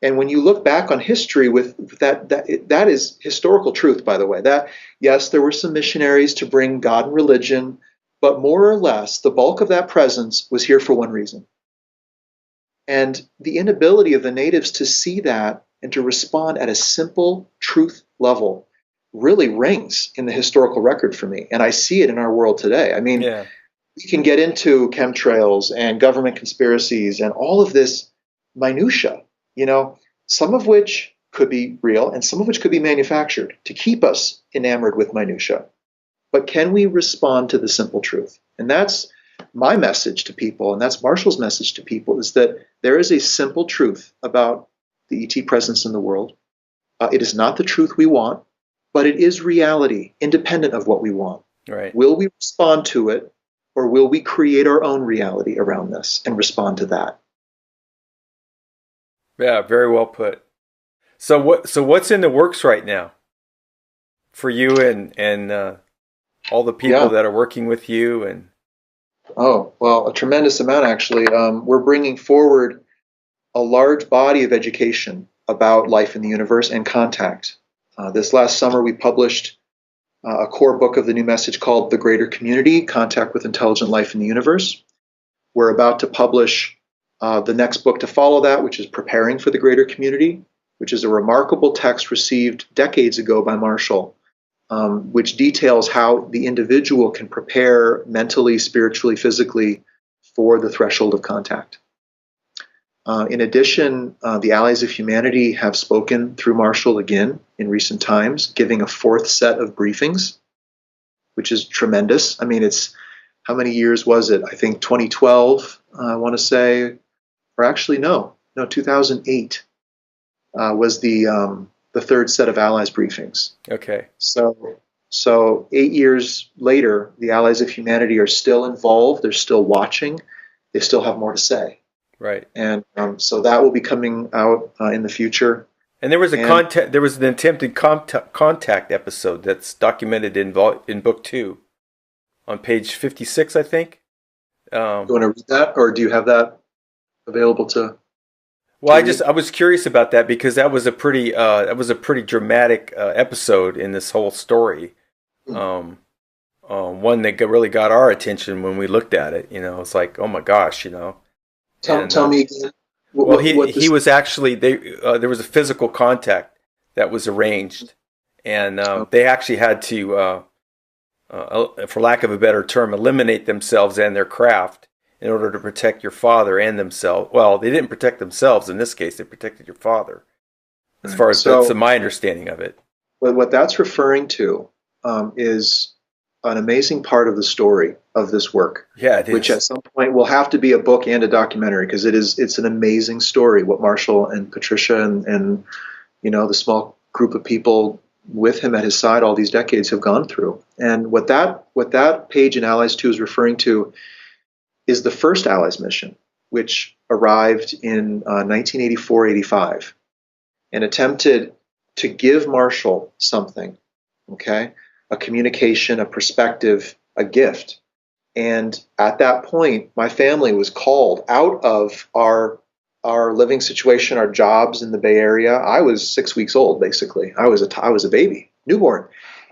And when you look back on history with that is historical truth, by the way. That, yes, there were some missionaries to bring God and religion, but more or less, the bulk of that presence was here for one reason. And the inability of the natives to see that and to respond at a simple truth level really rings in the historical record for me. And I see it in our world today. I mean, Yeah. we can get into chemtrails and government conspiracies and all of this minutia, some of which could be real and some of which could be manufactured to keep us enamored with minutia. But can we respond to the simple truth? And that's my message to people, and that's Marshall's message to people, is that there is a simple truth about the ET presence in the world. It is not the truth we want, but it is reality, independent of what we want. Right. Will we respond to it, or will we create our own reality around this and respond to that? Yeah, very well put. So what's in the works right now for you and all the people that are working with you? And oh, well, a tremendous amount, actually. We're bringing forward a large body of education about life in the universe and contact. This last summer, we published a core book of the new message called The Greater Community, Contact with Intelligent Life in the Universe. We're about to publish the next book to follow that, which is Preparing for the Greater Community, which is a remarkable text received decades ago by Marshall, which details how the individual can prepare mentally, spiritually, physically for the threshold of contact. In addition, the Allies of Humanity have spoken through Marshall again in recent times, giving a fourth set of briefings, which is tremendous. I mean, how many years was it? I think 2012, I want to say, or actually, no, 2008 was the third set of Allies briefings. okay. So 8 years later, the Allies of Humanity are still involved. They're still watching. They still have more to say. Right. And so that will be coming out in the future. And there was an attempted contact episode that's documented in book 2 on page 56, I think. You want to read that, or do you have that available to? Well, I was curious about that because that was a pretty dramatic episode in this whole story. One that really got our attention when we looked at it. It's like, oh my gosh, Tell me again. He was actually there was a physical contact that was arranged, and they actually had to, for lack of a better term, eliminate themselves and their craft in order to protect your father and themselves. Well, they didn't protect themselves in this case; they protected your father. As far as that's my understanding of it. What that's referring to is an amazing part of the story of this work. Yeah, it is. Which at some point will have to be a book and a documentary, because it's an amazing story what Marshall and Patricia and the small group of people with him at his side all these decades have gone through. And what that page in Allies 2 is referring to is the first Allies mission, which arrived in 1984-85 and attempted to give Marshall something, okay? A communication, a perspective, a gift. And at that point, my family was called out of our living situation, our jobs in the Bay Area. I was 6 weeks old, basically. I was a baby, newborn.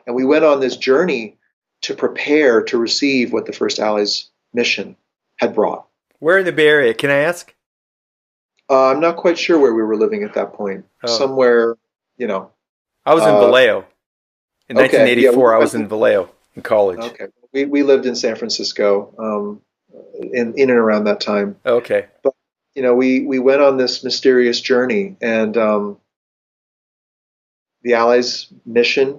And we went on this journey to prepare to receive what the first Allies mission had brought. Where in the Bay Area, can I ask? I'm not quite sure where we were living at that point. Somewhere, I was in Vallejo. In 1984, I was in Vallejo in college. Okay. We lived in San Francisco in and around that time. Okay. But, we went on this mysterious journey, and the Allies' mission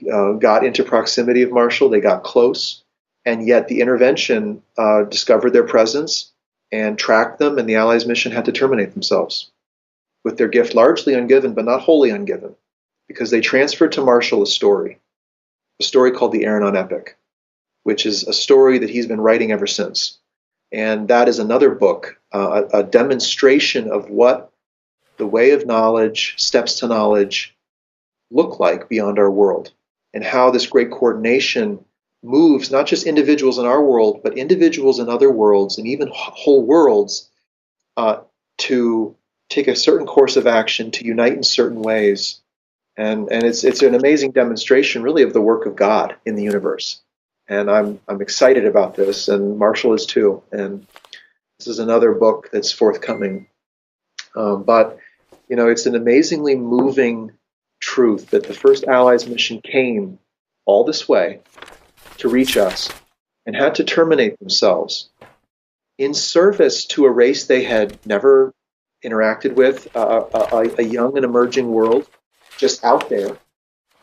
got into proximity of Marshall. They got close, and yet the intervention discovered their presence and tracked them, and the Allies' mission had to terminate themselves with their gift largely ungiven, but not wholly ungiven, because they transferred to Marshall a story called the Aranon Epic, which is a story that he's been writing ever since. And that is another book, a demonstration of what the way of knowledge, steps to knowledge, look like beyond our world, and how this great coordination moves not just individuals in our world, but individuals in other worlds and even whole worlds to take a certain course of action, to unite in certain ways. And it's an amazing demonstration, really, of the work of God in the universe. And I'm excited about this, and Marshall is too. And this is another book that's forthcoming. But It's an amazingly moving truth that the first Allies mission came all this way to reach us and had to terminate themselves in service to a race they had never interacted with, a young and emerging world just out there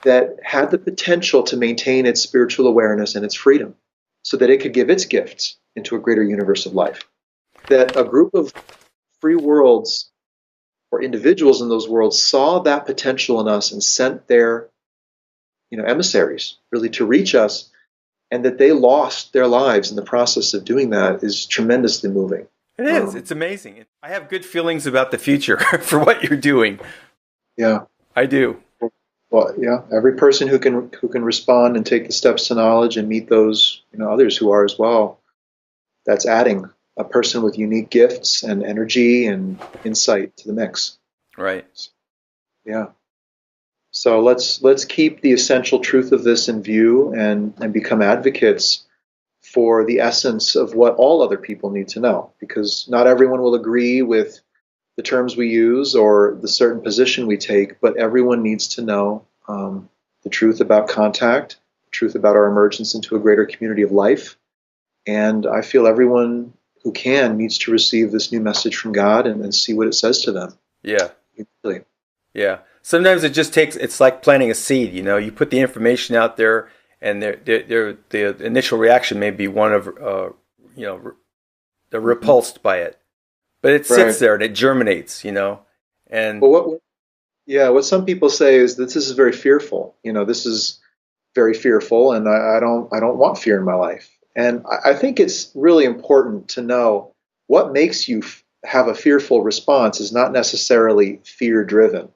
that had the potential to maintain its spiritual awareness and its freedom so that it could give its gifts into a greater universe of life. That a group of free worlds or individuals in those worlds saw that potential in us and sent their emissaries really to reach us, and that they lost their lives in the process of doing that is tremendously moving. It is. It's amazing. I have good feelings about the future for what you're doing. Yeah, I do. Well, yeah. Every person who can respond and take the steps to knowledge and meet those others who are as well. That's adding a person with unique gifts and energy and insight to the mix. Right. Yeah. So let's keep the essential truth of this in view and become advocates for the essence of what all other people need to know, because not everyone will agree with the terms we use or the certain position we take, but everyone needs to know the truth about contact, the truth about our emergence into a greater community of life. And I feel everyone who can needs to receive this new message from God and see what it says to them. Yeah. Really. Yeah. Sometimes it just takes, it's like planting a seed, you put the information out there, and the initial reaction may be one of, they're repulsed by it. But it sits there and it germinates, and what some people say is that this is very fearful. This is very fearful, and I don't want fear in my life. And I think it's really important to know what makes you have a fearful response is not necessarily fear-driven.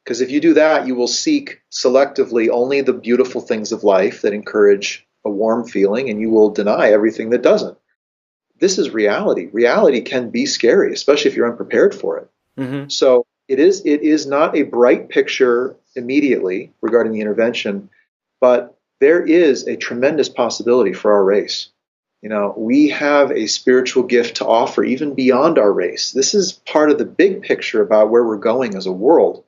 Because if you do that, you will seek selectively only the beautiful things of life that encourage a warm feeling, and you will deny everything that doesn't. This is reality. Reality can be scary, especially if you're unprepared for it. Mm-hmm. So it is not a bright picture immediately regarding the intervention, but there is a tremendous possibility for our race. We have a spiritual gift to offer even beyond our race. This is part of the big picture about where we're going as a world.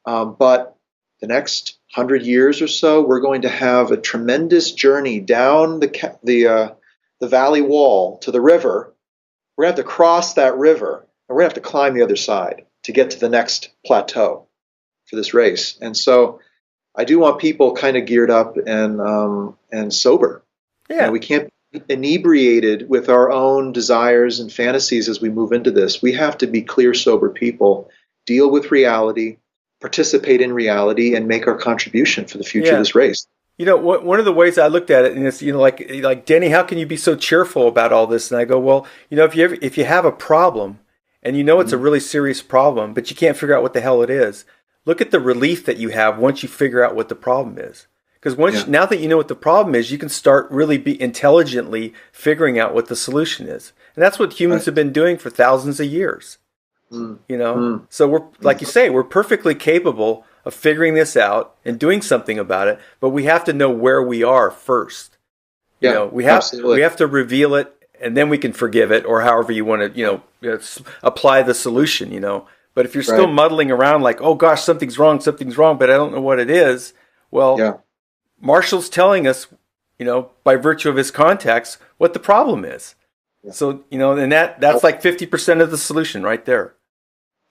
But the next 100 years or so, we're going to have a tremendous journey down the valley wall to the river. We're going to have to cross that river, and we're going to have to climb the other side to get to the next plateau for this race. And so I do want people kind of geared up and sober. Yeah. We can't be inebriated with our own desires and fantasies as we move into this. We have to be clear, sober people, deal with reality, participate in reality, and make our contribution for the future of this race. One of the ways I looked at it, and it's like Denny, how can you be so cheerful about all this? And I go, well, if you have a problem, and it's a really serious problem, but you can't figure out what the hell it is, look at the relief that you have once you figure out what the problem is. Because now that you know what the problem is, you can start really be intelligently figuring out what the solution is, and that's what humans have been doing for thousands of years. So we're, like you say, we're perfectly capable of figuring this out and doing something about it, but we have to know where we are first. We have to reveal it, and then we can forgive it, or however you want to, apply the solution. But if you're still muddling around like, oh gosh, something's wrong, but I don't know what it is. Well, Marshall's telling us, by virtue of his contacts, what the problem is. Yeah. So, and that's like 50% of the solution right there.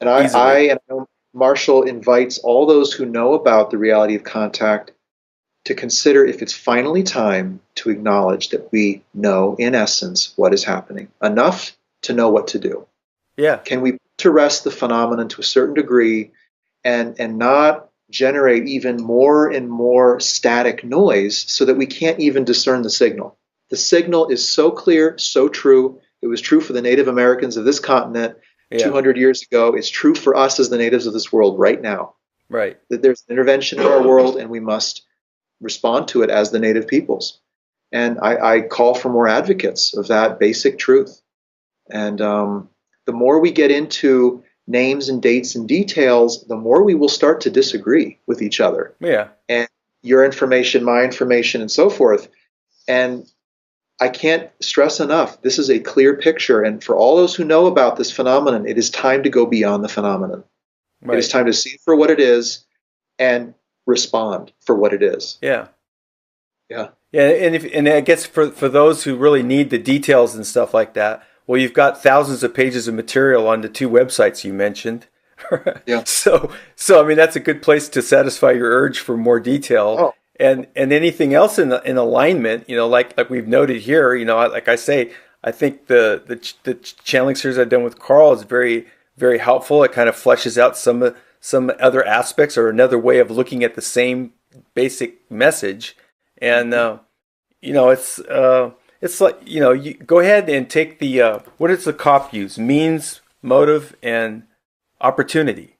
And I know Marshall invites all those who know about the reality of contact to consider if it's finally time to acknowledge that we know, in essence, what is happening. Enough to know what to do. Yeah. Can we put to rest the phenomenon to a certain degree and not generate even more and more static noise so that we can't even discern the signal? The signal is so clear, so true. It was true for the Native Americans of this continent 200 years ago. It's true for us as the natives of this world right now. Right. That there's an intervention in our world, and we must respond to it as the native peoples. And I call for more advocates of that basic truth. And the more we get into names and dates and details, the more we will start to disagree with each other. Yeah. And your information, my information, and so forth. And I can't stress enough, this is a clear picture. And for all those who know about this phenomenon, it is time to go beyond the phenomenon. It is time to see it for what it is and respond for what it is. Yeah. Yeah. Yeah, and I guess for those who really need the details and stuff like that, well, you've got thousands of pages of material on the two websites you mentioned. Yeah. So I mean that's a good place to satisfy your urge for more detail. Oh. And anything else in alignment, like we've noted here, like I say, I think the channeling series I've done with Carl is very, very helpful. It kind of fleshes out some other aspects or another way of looking at the same basic message. And it's like you go ahead and take the what does the COP use? Means, motive, and opportunity,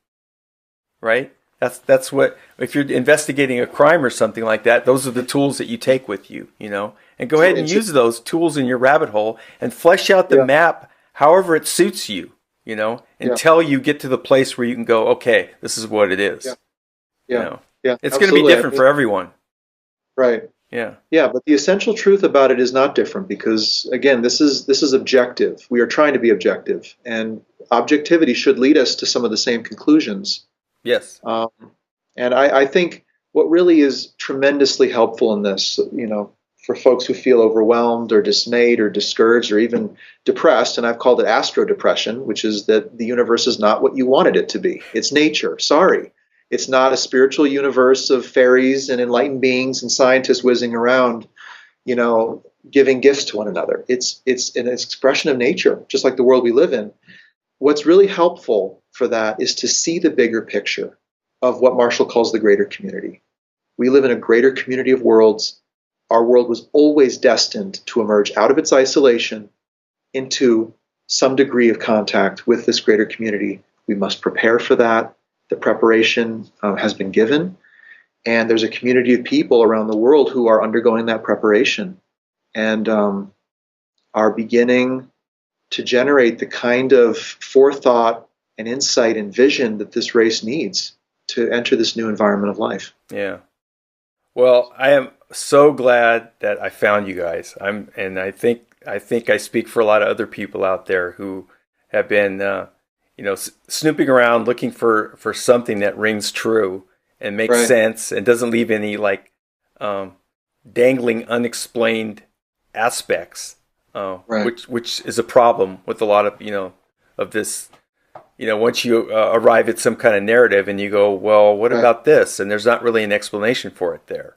right? That's what, if you're investigating a crime or something like that, those are the tools that you take with you, and go ahead and use those tools in your rabbit hole and flesh out the map however it suits you, until you get to the place where you can go, okay, this is what it is. Yeah. It's going to be different for everyone. Right. Yeah. Yeah, but the essential truth about it is not different because, again, this is objective. We are trying to be objective, and objectivity should lead us to some of the same conclusions. Yes. And I think what really is tremendously helpful in this, for folks who feel overwhelmed or dismayed or discouraged or even depressed, and I've called it astro depression, which is that the universe is not what you wanted it to be. It's nature. Sorry. It's not a spiritual universe of fairies and enlightened beings and scientists whizzing around, giving gifts to one another. It's an expression of nature, just like the world we live in. What's really helpful for that is to see the bigger picture of what Marshall calls the greater community. We live in a greater community of worlds. Our world was always destined to emerge out of its isolation into some degree of contact with this greater community. We must prepare for that. The preparation has been given, and there's a community of people around the world who are undergoing that preparation and are beginning to generate the kind of forethought and insight and vision that this race needs to enter this new environment of life. Yeah. Well, I am so glad that I found you guys. I think I speak for a lot of other people out there who have been snooping around looking for something that rings true and makes sense and doesn't leave any dangling unexplained aspects, which is a problem with a lot of of this. Once you arrive at some kind of narrative and you go, well, what about this? And there's not really an explanation for it there.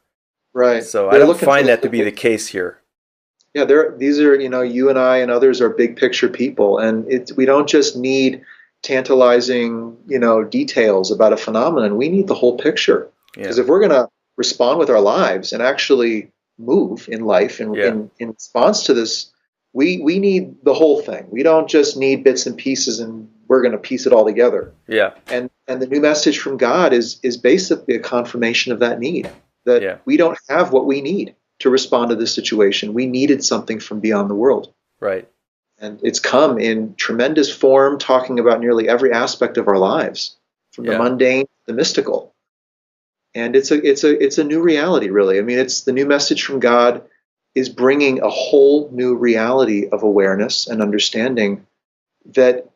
Right. So I don't find that to be the case here. Yeah, these are you and I and others are big picture people, and we don't just need tantalizing details about a phenomenon. We need the whole picture, because if we're going to respond with our lives and actually move in life in response to this, we need the whole thing. We don't just need bits and pieces and we're going to piece it all together. Yeah. And the new message from God is basically a confirmation of that need, that we don't have what we need to respond to this situation. We needed something from beyond the world. Right. And it's come in tremendous form, talking about nearly every aspect of our lives, from the mundane to the mystical. And it's a new reality, really. I mean, it's the new message from God is bringing a whole new reality of awareness and understanding that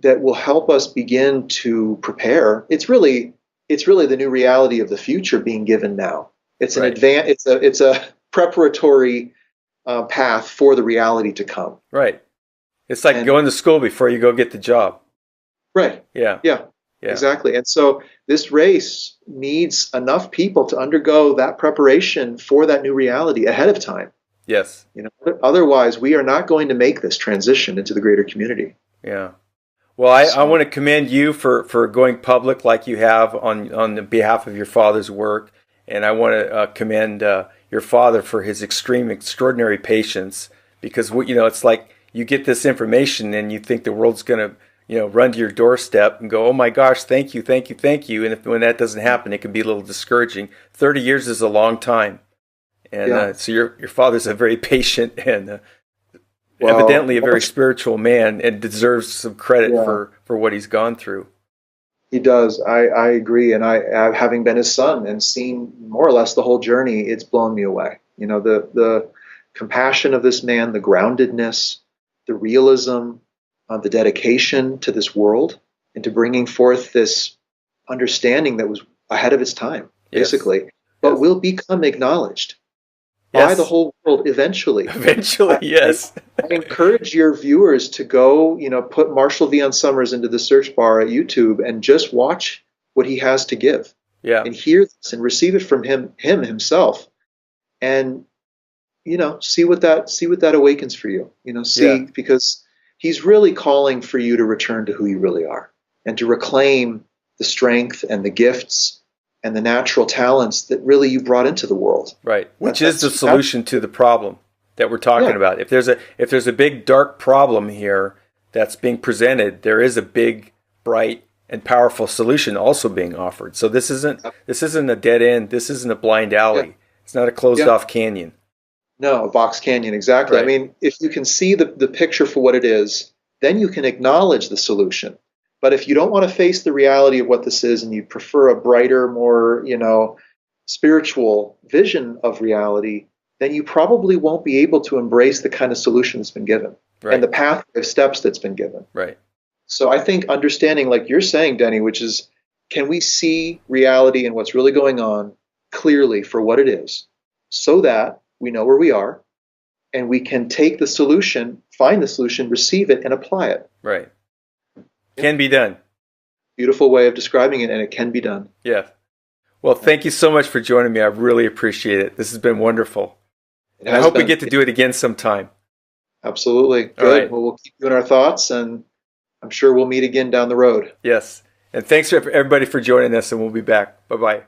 will help us begin to prepare. It's really the new reality of the future being given now. It's an it's a preparatory path for the reality to come. Right. It's like going to school before you go get the job. Right. Yeah. Yeah. Exactly. And so this race needs enough people to undergo that preparation for that new reality ahead of time. Yes. Otherwise, we are not going to make this transition into the greater community. Yeah. Well, I want to commend you for going public like you have on the behalf of your father's work. And I want to commend your father for his extraordinary patience, because it's like you get this information and you think the world's going to run to your doorstep and go, oh my gosh, thank you. And when that doesn't happen, it can be a little discouraging. 30 years is a long time. And so your father's a very patient and evidently a very spiritual man and deserves some credit for what he's gone through. He does. I agree. And I having been his son and seen more or less the whole journey, it's blown me away. The compassion of this man, the groundedness, the realism, the dedication to this world into bringing forth this understanding that was ahead of its time, basically, but will become acknowledged by the whole world eventually. Eventually, yes. I encourage your viewers to go, put Marshall Vian Summers into the search bar at YouTube and just watch what he has to give. Yeah. And hear this and receive it from him himself. And see what that awakens for you. Because he's really calling for you to return to who you really are and to reclaim the strength and the gifts and the natural talents that really you brought into the world. Right. Which is the solution to the problem that we're talking about. If there's a big dark problem here that's being presented, there is a big, bright, and powerful solution also being offered. So this isn't a dead end. This isn't a blind alley. Yeah. It's not a closed off canyon. No, a box canyon, exactly. Right. I mean, if you can see the picture for what it is, then you can acknowledge the solution. But if you don't want to face the reality of what this is and you prefer a brighter, more, spiritual vision of reality, then you probably won't be able to embrace the kind of solution that's been given and the path of steps that's been given. Right. So I think understanding, like you're saying, Denny, which is, can we see reality and what's really going on clearly for what it is so that we know where we are and we can take the solution, find the solution, receive it, and apply it. Right. Can be done. Beautiful way of describing it, and it can be done. Yeah. Well, thank you so much for joining me. I really appreciate it. This has been wonderful. And I hope we get to do it again sometime. Absolutely. Good. Right. Well, we'll keep you in our thoughts, and I'm sure we'll meet again down the road. Yes. And thanks for everybody for joining us, and we'll be back. Bye-bye.